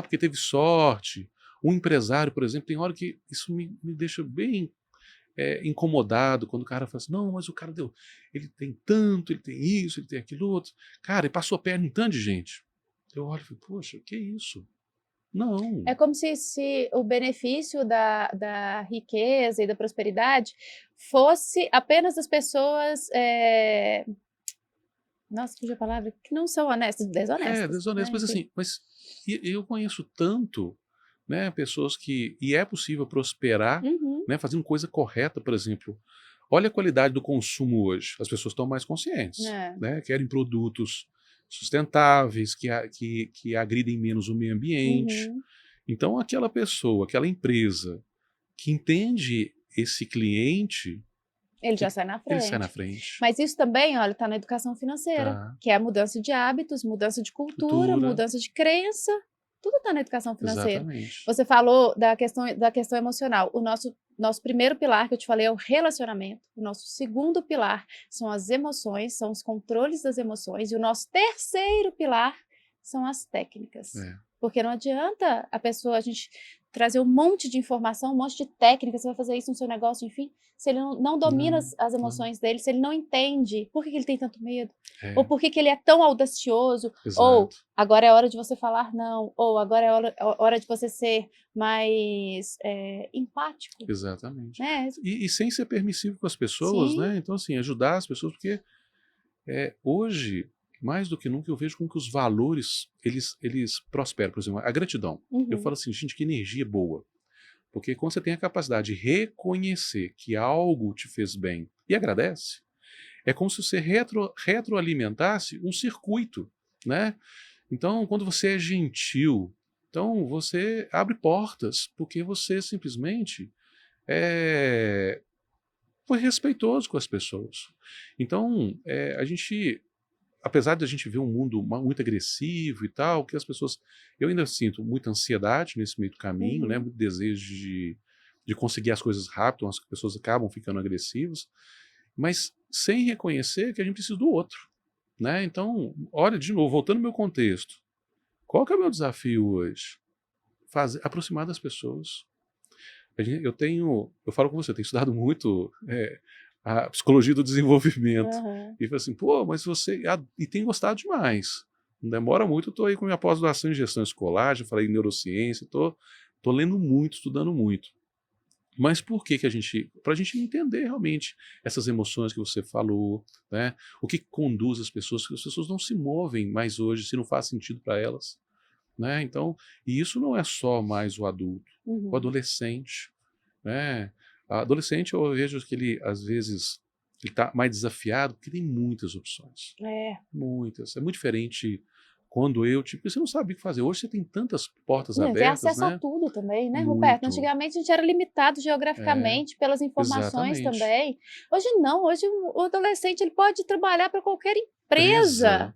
porque teve sorte. Um empresário, por exemplo, tem hora que isso me deixa bem incomodado quando o cara fala assim, não, mas o cara ele tem tanto, ele tem isso, ele tem aquilo outro. Cara, ele passou a perna em tanto de gente. Eu olho e falo, poxa, que isso? Não. É como se o benefício da riqueza e da prosperidade fosse apenas das pessoas, nossa, fugiu a palavra, que não são honestas, desonestas, Desonesto, né? mas Enfim. assim, eu conheço tanto, né, pessoas e é possível prosperar, Uhum. né, fazendo coisa correta, por exemplo. Olha a qualidade do consumo hoje. As pessoas estão mais conscientes, É. né, querem produtos sustentáveis, que agridem menos o meio ambiente. Uhum. Então, aquela pessoa, aquela empresa que entende esse cliente, Ele já sai na Ele sai frente. na frente. Mas isso também, olha, está na educação financeira, Tá. que é a mudança de hábitos, mudança de cultura, mudança de crença, tudo está na educação financeira. Exatamente. Você falou da questão emocional. O nosso primeiro pilar que eu te falei é o relacionamento. O nosso segundo pilar são as emoções, são os controles das emoções. E o nosso terceiro pilar são as técnicas. Porque não adianta a gente trazer um monte de informação, um monte de técnica, você vai fazer isso no seu negócio, enfim, se ele não domina as emoções dele, se ele não entende por que ele tem tanto medo, ou por que ele é tão audacioso, ou agora é hora de você falar não, ou agora é hora de você ser mais empático. Exatamente. Né? E sem ser permissivo com as pessoas, né? Então, assim, ajudar as pessoas, porque hoje, mais do que nunca, eu vejo como que os valores, eles prosperam. Por exemplo, a gratidão. Eu falo assim, gente, que energia boa. Porque quando você tem a capacidade de reconhecer que algo te fez bem e agradece, é como se você retroalimentasse um circuito, né? Então, quando você é gentil, então você abre portas, porque você simplesmente foi respeitoso com as pessoas. Então, a gente, apesar de a gente ver um mundo muito agressivo e tal, que as pessoas, eu ainda sinto muita ansiedade nesse meio do caminho, né? Muito desejo de conseguir as coisas rápido, as pessoas acabam ficando agressivas, mas sem reconhecer que a gente precisa do outro, né? Então, olha, de novo, voltando ao meu contexto, qual que é o meu desafio hoje? Aproximar das pessoas. Eu falo com você, eu tenho estudado muito a psicologia do desenvolvimento. E falo assim, pô, mas você... E tem gostado demais. Não demora muito, eu estou aí com minha pós-graduação em gestão escolar, já falei em neurociência, estou lendo muito, estudando muito. Mas por que a gente... Para a gente entender realmente essas emoções que você falou, né? O que conduz as pessoas não se movem mais hoje se não faz sentido para elas. Né? Então, e isso não é só mais o adulto, o adolescente, né? Adolescente eu vejo que ele, às vezes, ele está mais desafiado porque tem muitas opções. Muitas. É muito diferente quando porque você não sabe o que fazer. Hoje você tem tantas portas abertas, tem acesso né? a tudo também, né, Roberto? Antigamente a gente era limitado geograficamente pelas informações também. Hoje não, hoje o adolescente ele pode trabalhar para qualquer empresa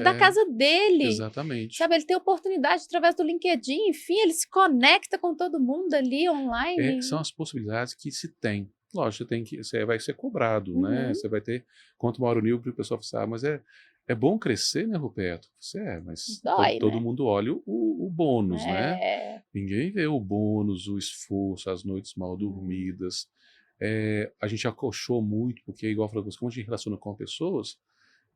da casa dele. Exatamente. Sabe, ele tem oportunidade através do LinkedIn, enfim, ele se conecta com todo mundo ali online. São as possibilidades que se tem. Lógico, você vai ser cobrado, né? Você vai ter, quanto maior o nível, o pessoal fala, mas é bom crescer, né, Roberto? Mas dói, todo né? mundo olha o bônus, né? Ninguém vê o bônus, o esforço, as noites mal dormidas. A gente acochou muito, porque, igual eu falei, como a gente relaciona com pessoas,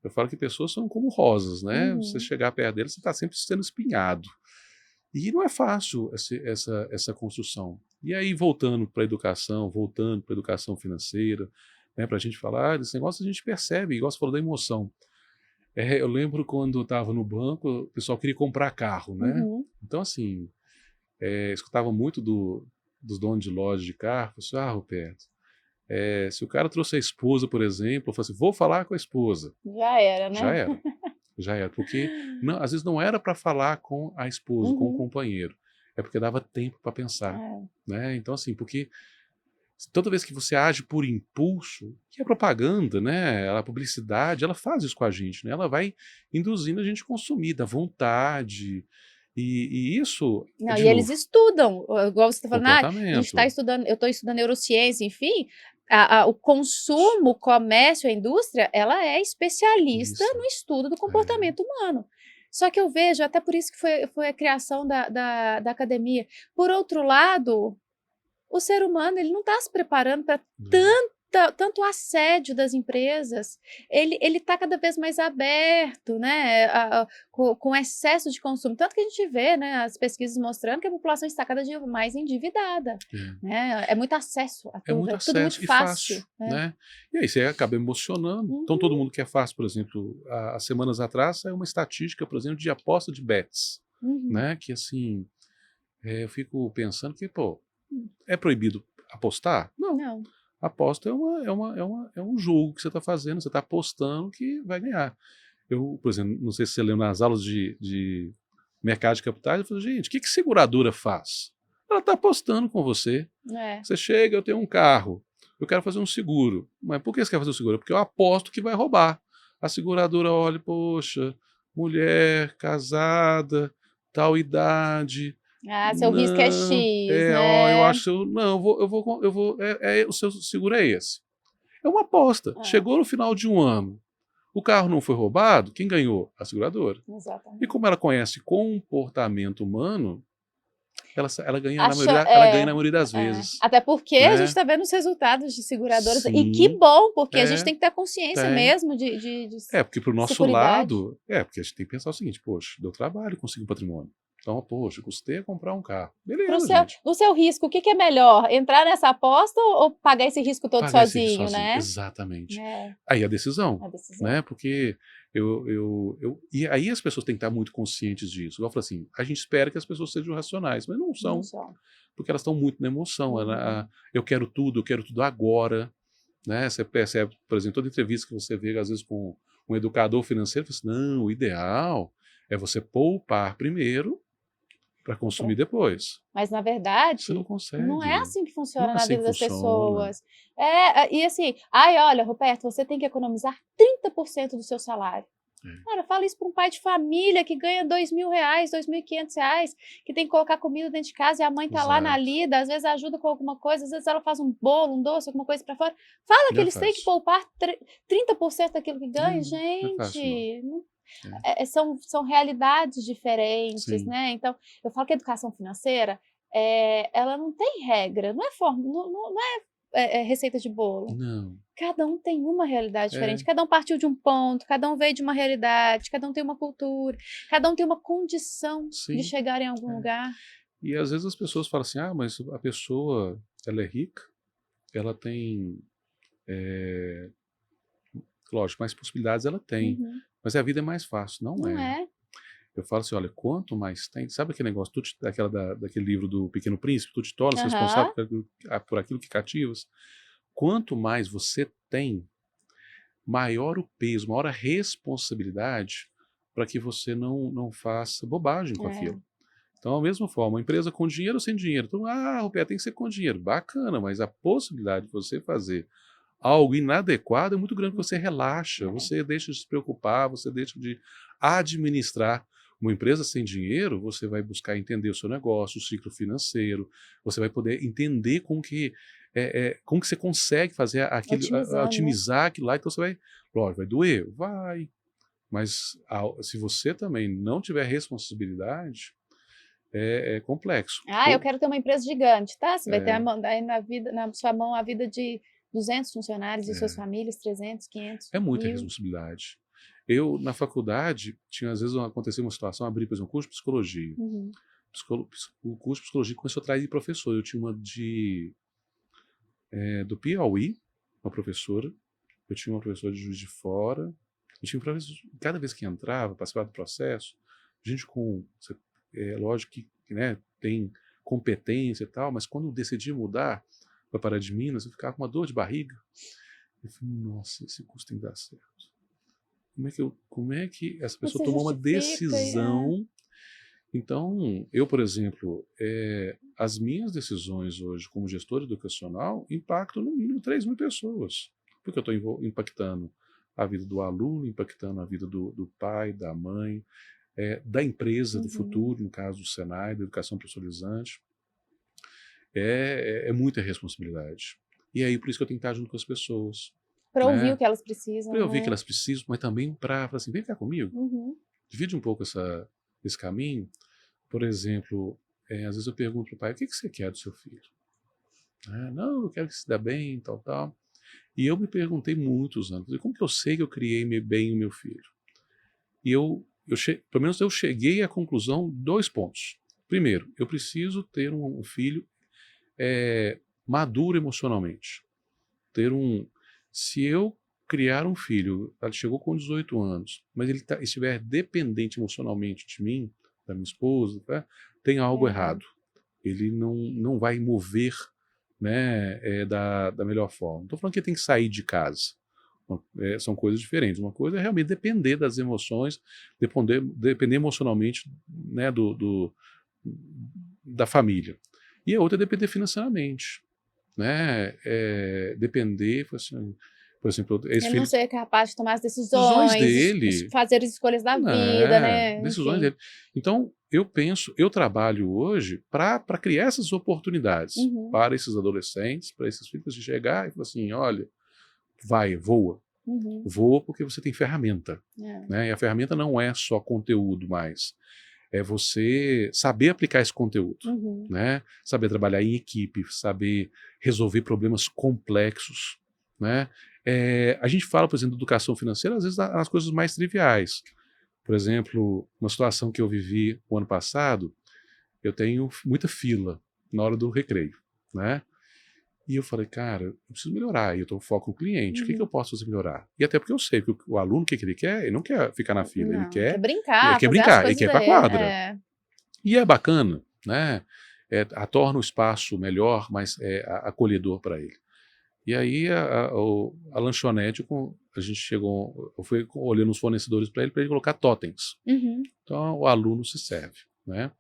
eu falo que pessoas são como rosas, né? Você chegar perto delas, você está sempre sendo espinhado. E não é fácil essa construção. E aí, voltando para a educação financeira, né, para a gente falar, esse negócio a gente percebe, igual você falou da emoção. Eu lembro quando eu estava no banco, o pessoal queria comprar carro, né? Então, assim, escutava muito dos donos de loja de carro, eu falei assim, Roberto, se o cara trouxe a esposa, por exemplo, eu falei assim, vou falar com a esposa. Já era, né? Já era, porque às vezes não era para falar com a esposa, com o companheiro, é porque dava tempo para pensar, né? Então, assim, porque toda vez que você age por impulso, que é propaganda, né? A publicidade, ela faz isso com a gente, né? Ela vai induzindo a gente a consumir, da vontade, e isso... Não, e eles estudam, igual você está falando, a gente está estudando, eu estou estudando neurociência, enfim, o consumo, o comércio, a indústria, ela é especialista no estudo do comportamento humano. Só que eu vejo, até por isso que foi a criação da academia. Por outro lado, o ser humano ele não está se preparando para tanto assédio das empresas, ele está cada vez mais aberto, né, com excesso de consumo, tanto que a gente vê, né, as pesquisas mostrando que a população está cada dia mais endividada, né, é muito acesso a tudo, muito tudo muito fácil, né? E aí você acaba emocionando, então todo mundo quer fácil, por exemplo, há semanas atrás saiu uma estatística, por exemplo, de aposta de bets, né, que assim, eu fico pensando que, pô, é proibido apostar? Não. Aposta é um jogo que você está fazendo, você está apostando que vai ganhar. Eu, por exemplo, não sei se você lembra nas aulas de mercado de capitais, eu falo, gente, o que seguradora faz? Ela está apostando com você. Você chega, eu tenho um carro, eu quero fazer um seguro. Mas por que você quer fazer um seguro? Porque eu aposto que vai roubar. A seguradora olha, poxa, mulher, casada, tal idade. Seu risco é Não, X, ó, eu né? acho, não, o seu seguro é esse. É uma aposta. É, Chegou no final de um ano, o carro não foi roubado, quem ganhou? A seguradora. E exatamente. como ela conhece comportamento humano, ela ganha Acha, ela ganha na maioria das vezes, até porque a gente né? está vendo os resultados de seguradoras, e que Sim, bom, porque a gente é, tem que ter consciência tem. mesmo de Porque para o nosso securidade. lado, porque a gente tem que pensar o seguinte, poxa, deu trabalho conseguir um patrimônio. Então, poxa, custei a comprar um carro. Beleza, gente. No seu risco, o que, que é melhor? Entrar nessa aposta ou pagar esse risco todo Pagar esse risco sozinho, sozinho, né? exatamente. É, Aí a decisão, a decisão. né? Porque e aí as pessoas têm que estar muito conscientes disso. Igual eu falo assim, a gente espera que as pessoas sejam racionais, mas não Não são, só. porque elas estão muito na emoção. Uhum. Eu quero tudo agora, né? Você percebe, por exemplo, toda entrevista que você vê, às vezes, com um educador financeiro, você fala assim, não, o ideal é você poupar primeiro para consumir depois. Mas, na Você não verdade, não é consegue. assim que Não funciona é na assim vida que das funciona. pessoas. E assim, ai, olha, Roberto, você tem que economizar 30% do seu salário. É, Cara, fala isso para um pai de família que ganha R$ 2.000, R$ 2.500, que tem que colocar comida dentro de casa e a mãe tá lá na exato. lida, às vezes ajuda com alguma coisa, às vezes ela faz um bolo, um doce, alguma coisa para fora. Fala que Não é eles têm que fácil. poupar 30% daquilo que ganham. Não, não é fácil, não. Gente, É, são realidades diferentes, sim. né? Então, eu falo que a educação financeira, ela não tem regra, não é forma, não é receita de bolo. Não. Cada um tem uma realidade É, diferente, cada um partiu de um ponto, cada um veio de uma realidade, cada um tem uma cultura, cada um tem uma condição de sim. chegar em algum É. lugar. E às vezes as pessoas falam assim, mas a pessoa, ela é rica, ela tem, lógico, mais possibilidades ela tem, Uhum. mas a vida é mais fácil. Não Não é. é? Eu falo assim, olha, quanto mais tem, sabe aquele negócio, daquele livro do Pequeno Príncipe, tu te tornas responsável Aham. por aquilo que cativas? Quanto mais você tem, maior o peso, maior a responsabilidade para que você não faça bobagem com É, aquilo. Então, da mesma forma, uma empresa com dinheiro ou sem dinheiro. Então, Roberto, tem que ser com dinheiro. Bacana, mas a possibilidade de você fazer algo inadequado é muito grande, porque você relaxa, é. você deixa de se preocupar, você deixa de administrar. Uma empresa sem dinheiro, você vai buscar entender o seu negócio, o ciclo financeiro, você vai poder entender como que você consegue fazer aquilo, Otimizando, né? otimizar aquilo lá, então você vai, lógico, vai doer? Vai, mas se você também não tiver responsabilidade, é complexo. Eu quero ter uma empresa gigante, tá? Você vai ter É, aí na sua mão a vida de 200 funcionários e suas é, famílias, 300, 500, é muita 1.000. responsabilidade. Eu, na faculdade, às vezes acontecia uma situação, abri, por exemplo, um curso de psicologia. Uhum. O curso de psicologia começou a atrair professor. Eu tinha uma do Piauí, uma professora. Eu tinha uma professora de Juiz de Fora. Eu tinha cada vez que entrava, participava do processo, gente lógico que, né, tem competência e tal, mas quando eu decidi mudar para Pará de Minas, eu ficava com uma dor de barriga. Eu falei, nossa, esse curso tem que dar certo. Como é que essa pessoa Você tomou uma justifica. decisão? Então, eu, por exemplo, as minhas decisões hoje como gestor educacional impactam no mínimo 3.000 pessoas, porque eu estou impactando a vida do aluno, impactando a vida do pai, da mãe, da empresa do Uhum. futuro, no caso do Senai, da educação profissionalizante. É muita responsabilidade. E aí, por isso que eu tenho que estar junto com as pessoas, Para ouvir o né? que elas Para precisam, eu ver que né? elas precisam, mas também para falar assim, vem cá comigo, Uhum. divide um pouco esse caminho. Por exemplo, às vezes eu pergunto para o pai, o que você quer do seu filho? Não, eu quero que se dê bem, tal, tal. E eu me perguntei muitos anos, como que eu sei que eu criei bem o meu filho? E pelo menos eu cheguei à conclusão, 2 pontos. Primeiro, eu preciso ter um filho maduro emocionalmente. Se eu criar um filho, ele chegou com 18 anos, mas ele estiver dependente emocionalmente de mim, da minha esposa, tá? Tem algo Errado. errado. Ele não vai mover, né, da melhor forma. Não estou falando que ele tem que sair de casa. São coisas diferentes. Uma coisa é realmente depender das emoções, depender emocionalmente, né, da família. E a outra é depender financeiramente. né, depender, assim, por exemplo, esse Ele filho, não ser capaz de tomar as decisões decisões, dele, fazer as escolhas da vida, né, né? decisões Enfim. dele. Então, eu trabalho hoje para criar essas oportunidades Uhum, para esses adolescentes, para esses filhos de chegar e falar assim, olha, vai, voa. uhum, Voa porque você tem ferramenta, é, né? E a ferramenta não é só conteúdo mais, é você saber aplicar esse conteúdo, uhum, né? Saber trabalhar em equipe, saber resolver problemas complexos, né? A gente fala, por exemplo, de educação financeira, às vezes nas coisas mais triviais. Por exemplo, uma situação que eu vivi o ano passado, eu tenho muita fila na hora do recreio, né? E eu falei, cara, eu preciso melhorar. E eu tô foco no cliente. O que eu uhum. posso fazer melhorar? E até porque eu sei que o aluno, o que ele quer? Ele não quer ficar na fila, ele Não, quer ele brincar, quer fazer as brincar, ele coisas quer ir pra dele. quadra. E é bacana, né? Torna o espaço melhor, mais acolhedor para ele. E aí a lanchonete, a gente chegou, eu fui olhando os fornecedores para ele colocar totens. Uhum, Então o aluno se serve, né?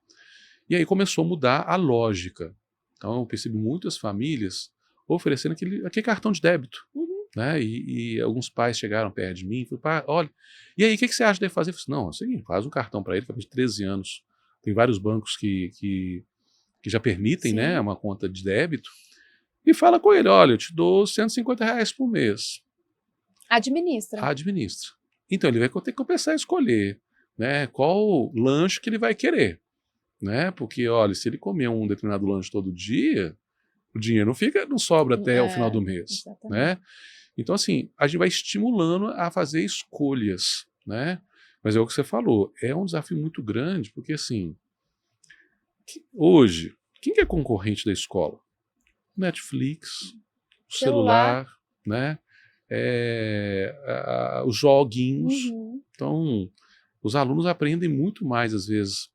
E aí começou a mudar a lógica. Então eu percebi muitas famílias oferecendo aquele cartão de débito, uhum. né? E alguns pais chegaram perto de mim e falaram, pá, olha, e aí, o que você acha de fazer? Eu falei, assim, não, é o seguinte, faz um cartão para ele, de 13 anos. Tem vários bancos que já permitem, né, Sim, uma conta de débito. E fala com ele, olha, eu te dou R$ 150 por mês. administra. Administra. Então ele vai ter que começar a escolher, né, qual lanche que ele vai querer, né? Porque, olha, se ele comer um determinado lanche todo dia, o dinheiro não sobra até o final É, do mês, exatamente. né? Então, assim, a gente vai estimulando a fazer escolhas, né? Mas é o que você falou, é um desafio muito grande, porque, assim, hoje, quem que é concorrente da escola? Netflix, o Celular. celular, né? Os joguinhos. Uhum. Então, os alunos aprendem muito mais, às vezes,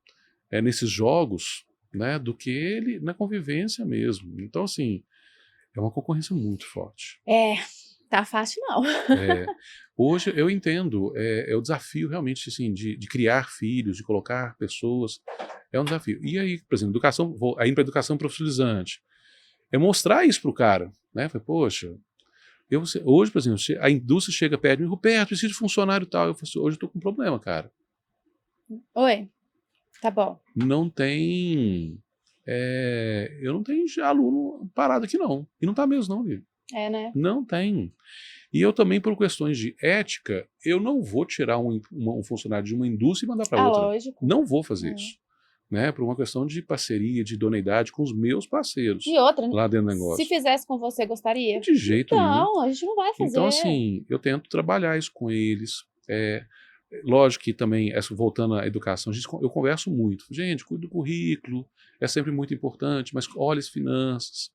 nesses jogos, né, do que ele na convivência mesmo. Então, assim, é uma concorrência muito forte. É, tá fácil não. É, hoje eu entendo, o desafio realmente assim, de criar filhos, de colocar pessoas, é um desafio. E aí, por exemplo, educação, indo para educação profissionalizante, é mostrar isso para o cara, né? Falei, poxa, hoje, por exemplo, a indústria chega perto de mim, Roberto, preciso de funcionário e tal. Eu falo assim, hoje eu estou com um problema, cara. Oi, tá bom. Não tem. Eu não tenho aluno parado aqui, não. E não está mesmo, não, Lívia. É, né? Não tem. E eu também, por questões de ética, eu não vou tirar um funcionário de uma indústria e mandar para Ah, outra. lógico. Não vou fazer É. isso. Né? Por uma questão de parceria, de idoneidade com os meus parceiros E outra, lá dentro do se negócio. fizesse com você, gostaria? De jeito nenhum. Então, a gente não vai Então, fazer. assim, eu tento trabalhar isso com eles. Lógico que também, voltando à educação, eu converso muito. Gente, cuide do currículo, é sempre muito importante, mas olhe as finanças.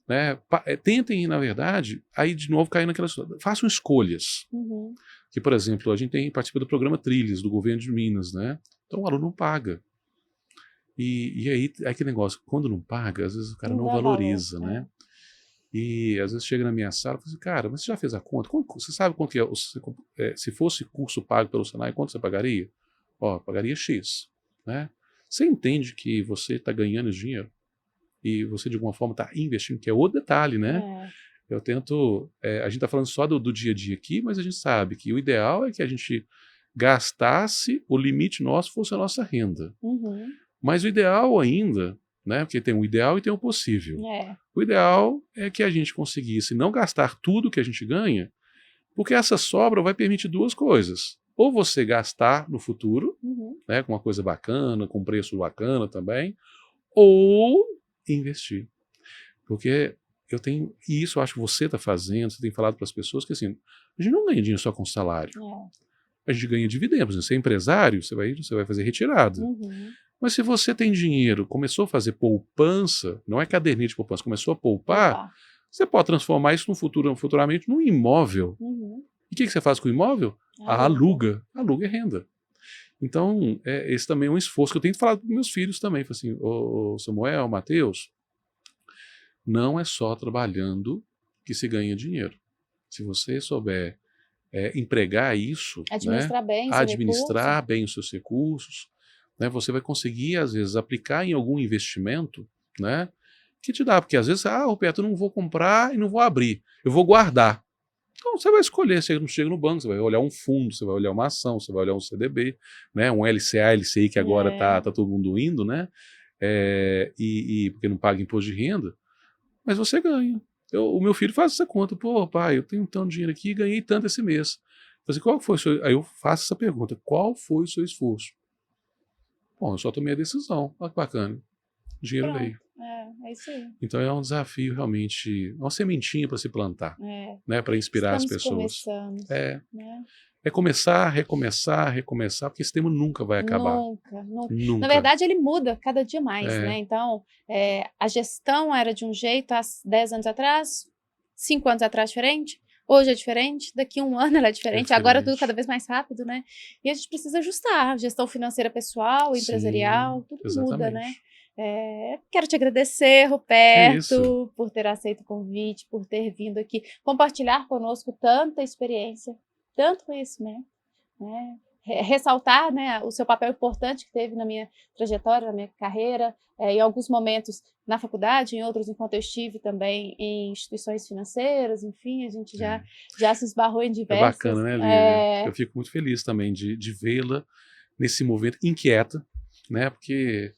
Né? Tentem, na verdade, aí de novo cair naquela história. Façam escolhas. Uhum. Que, por exemplo, a gente participa do programa Trilhas, do governo de Minas, né? Então o aluno não paga. E aí é aquele negócio, quando não paga, às vezes o cara Não não dá valor. valoriza, né? E às vezes chega na minha sala e fala assim, cara, mas você já fez a conta? Você sabe quanto que se fosse curso pago pelo Senai, quanto você pagaria? Ó, pagaria X, né? Você entende que você está ganhando dinheiro e você de alguma forma está investindo, que é outro detalhe, né? É. Eu tento, a gente está falando só do dia a dia aqui, mas a gente sabe que o ideal é que a gente gastasse, o limite nosso fosse a nossa renda. Uhum. Mas o ideal ainda, né, porque tem o ideal e tem o possível. É. O ideal é que a gente conseguisse não gastar tudo que a gente ganha, porque essa sobra vai permitir duas coisas. Ou você gastar no futuro, Uhum. né, com uma coisa bacana, com preço bacana também, ou investir. Porque e isso eu acho que você está fazendo, você tem falado para as pessoas que assim, a gente não ganha dinheiro só com salário. É. A gente ganha dividendos. Você é empresário, você vai fazer retirada. Uhum. Mas se você tem dinheiro, começou a fazer poupança, não é caderneta de poupança, começou a poupar, Opa. você pode transformar isso futuramente num imóvel. Uhum. E o que você faz com o imóvel? Aluga. Aluga é renda. Então, esse também é um esforço que eu tenho falado para meus filhos também. Assim, ô Samuel, Mateus, não é só trabalhando que se ganha dinheiro. Se você souber empregar isso, né, Administrar bem seu recurso. administrar bem os seus recursos, né, você vai conseguir, às vezes, aplicar em algum investimento, né, que te dá, porque às vezes, Roberto, eu não vou comprar e não vou abrir, eu vou guardar. Então você vai escolher, você não chega no banco, você vai olhar um fundo, você vai olhar uma ação, você vai olhar um CDB, né, um LCA, LCI, que agora tá todo mundo indo, né, porque não paga imposto de renda, mas você ganha. O meu filho faz essa conta, pô, pai, eu tenho tanto dinheiro aqui e ganhei tanto esse mês. Qual foi o seu... Aí eu faço essa pergunta, qual foi o seu esforço? Bom, eu só tomei a decisão, olha que bacana, o dinheiro veio. É isso aí. Então é um desafio realmente, uma sementinha para se plantar, né, para inspirar as pessoas. Né? É começar, recomeçar, recomeçar, porque esse tema nunca vai acabar. Nunca. Na verdade, ele muda cada dia mais, né? Então, a gestão era de um jeito há 10 anos atrás, 5 anos atrás diferente, hoje é diferente, daqui a um ano ela é diferente, agora tudo cada vez mais rápido, né? E a gente precisa ajustar, gestão financeira pessoal, empresarial, tudo muda, né? Quero te agradecer, Roberto, por ter aceito o convite, por ter vindo aqui compartilhar conosco tanta experiência, tanto conhecimento, né? Ressaltar, né, o seu papel importante que teve na minha trajetória, na minha carreira, em alguns momentos na faculdade, em outros enquanto eu estive também em instituições financeiras, enfim, a gente já se esbarrou em diversas... É bacana, né, Lívia? Eu fico muito feliz também de vê-la nesse movimento inquieta, né, porque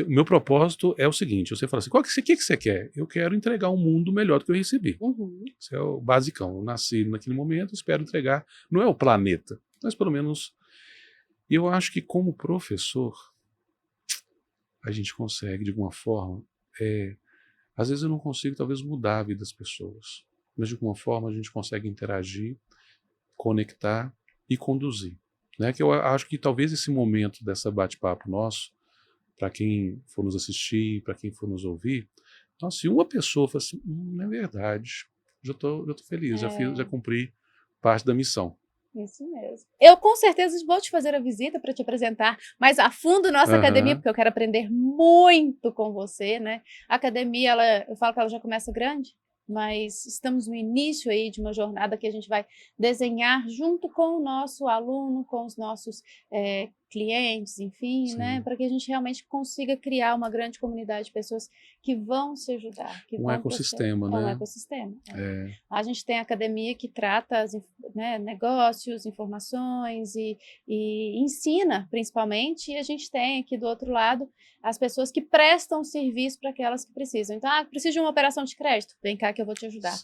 o meu propósito é o seguinte, você fala assim, o que você quer? Eu quero entregar um mundo melhor do que eu recebi. Isso é o basicão, eu nasci naquele momento, espero entregar, não é o planeta, mas pelo menos, eu acho que como professor, a gente consegue de alguma forma, às vezes eu não consigo talvez mudar a vida das pessoas, mas de alguma forma a gente consegue interagir, conectar e conduzir. Né? Que eu acho que talvez esse momento dessa bate-papo nosso, para quem for nos assistir, para quem for nos ouvir, nossa, se uma pessoa fala assim, não é verdade, já tô feliz, já cumpri parte da missão. Isso mesmo. Eu com certeza vou te fazer a visita para te apresentar mais a fundo nossa academia, porque eu quero aprender muito com você, né? A academia, eu falo que ela já começa grande, mas estamos no início aí de uma jornada que a gente vai desenhar junto com o nosso aluno, com os nossos clientes, enfim, né, para que a gente realmente consiga criar uma grande comunidade de pessoas que vão se ajudar. Que um vão ecossistema, né? Um ecossistema. A gente tem a academia que trata negócios, informações e ensina, principalmente, e a gente tem aqui do outro lado as pessoas que prestam serviço para aquelas que precisam. Então, preciso de uma operação de crédito, vem cá que eu vou te ajudar.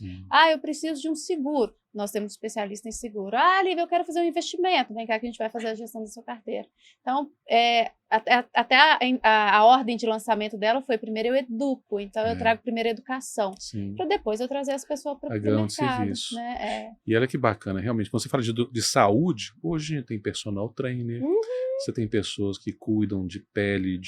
Eu preciso de um seguro, nós temos especialista em seguro. Lívia, eu quero fazer um investimento, vem cá que a gente vai fazer a gestão da sua carteira. Então, até a ordem de lançamento dela foi primeiro eu educo, então eu trago primeiro a educação, para depois eu trazer as pessoas para o mercado. Serviço. Né? E olha que bacana, realmente, quando você fala de saúde, hoje tem personal trainer, você tem pessoas que cuidam de pele,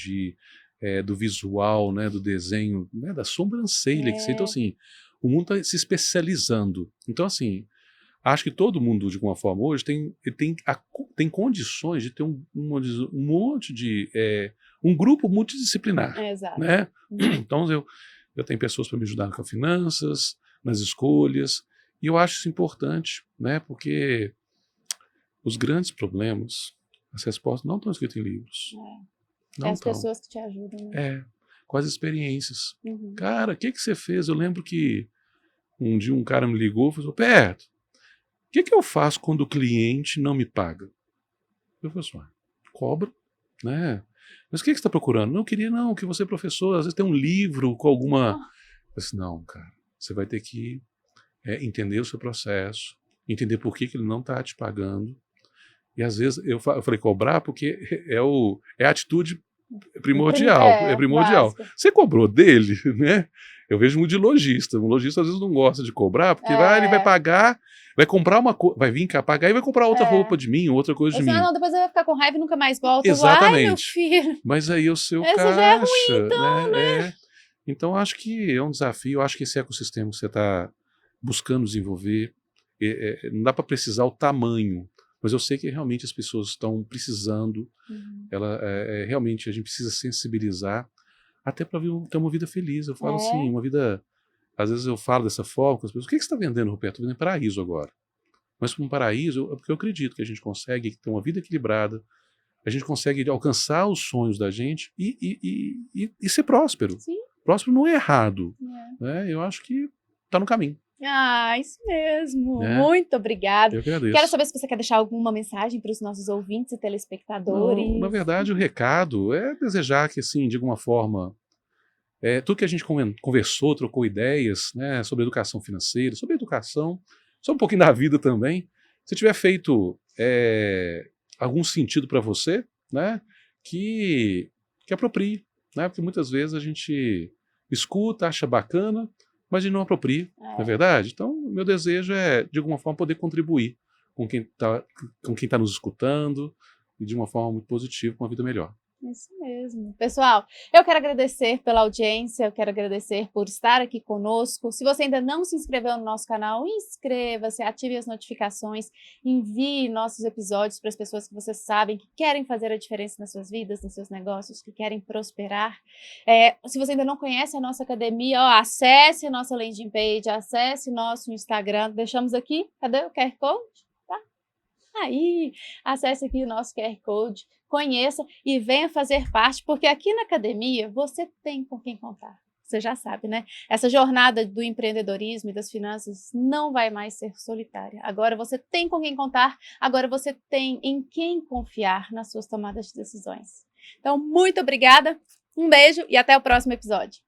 do visual, né, do desenho, né, da sobrancelha, então assim, o mundo está se especializando. Então assim, acho que todo mundo, de alguma forma, hoje tem condições de ter um monte de... um grupo multidisciplinar. Né? Então, eu tenho pessoas para me ajudar com finanças, nas escolhas, e eu acho isso importante, né? Porque os grandes problemas, as respostas não estão escritas em livros. Não as pessoas que te ajudam. Né? Com as experiências. Cara, o que você fez? Eu lembro que um dia um cara me ligou e falou, Roberto, o que eu faço quando o cliente não me paga? Eu falei assim, cobra, né? Mas o que você está procurando? Não, eu queria que você, professor, às vezes tem um livro com alguma... Eu falei assim, não, cara, você vai ter que entender o seu processo, entender por que ele não está te pagando. E às vezes eu falei cobrar porque é a atitude primordial. Básica. Você cobrou dele, né? Eu vejo muito de lojista. Um lojista às vezes não gosta de cobrar, porque ele vai pagar, vai comprar uma coisa, vai vir cá pagar e vai comprar outra roupa de mim, outra coisa de mim. Não, depois vai ficar com raiva e nunca mais volta. Exatamente. Meu filho. Mas aí o seu caixa, já é ruim, então, né? Então acho que é um desafio, acho que esse ecossistema que você está buscando desenvolver, não dá para precisar o tamanho, mas eu sei que realmente as pessoas estão precisando, realmente a gente precisa sensibilizar, até para ter uma vida feliz. Eu falo assim, uma vida, às vezes eu falo dessa forma com as pessoas, o que você está vendendo, Roberto? Estou vendendo paraíso agora. Mas para um paraíso, porque eu acredito que a gente consegue ter uma vida equilibrada, a gente consegue alcançar os sonhos da gente e ser próspero. Sim. próspero não é errado, né? Eu acho que está no caminho. Ah, isso mesmo. Né? Muito obrigada. Eu que agradeço. Quero saber se você quer deixar alguma mensagem para os nossos ouvintes e telespectadores. Não, na verdade, o recado é desejar que, assim, de alguma forma, tudo que a gente conversou, trocou ideias, né, sobre educação financeira, sobre educação, sobre um pouquinho da vida também, se tiver feito algum sentido para você, né, que aproprie, né, porque muitas vezes a gente escuta, acha bacana, mas a gente não apropria, não é verdade? Então, meu desejo é, de alguma forma, poder contribuir com quem tá nos escutando e de uma forma muito positiva, com uma vida melhor. Isso mesmo. Pessoal, eu quero agradecer pela audiência, eu quero agradecer por estar aqui conosco. Se você ainda não se inscreveu no nosso canal, inscreva-se, ative as notificações, envie nossos episódios para as pessoas que vocês sabem que querem fazer a diferença nas suas vidas, nos seus negócios, que querem prosperar. Se você ainda não conhece a nossa academia, acesse a nossa landing page, acesse nosso Instagram. Deixamos aqui, cadê o QR Code? Aí, acesse aqui o nosso QR Code, conheça e venha fazer parte, porque aqui na academia você tem com quem contar. Você já sabe, né? Essa jornada do empreendedorismo e das finanças não vai mais ser solitária. Agora você tem com quem contar, agora você tem em quem confiar nas suas tomadas de decisões. Então, muito obrigada, um beijo e até o próximo episódio.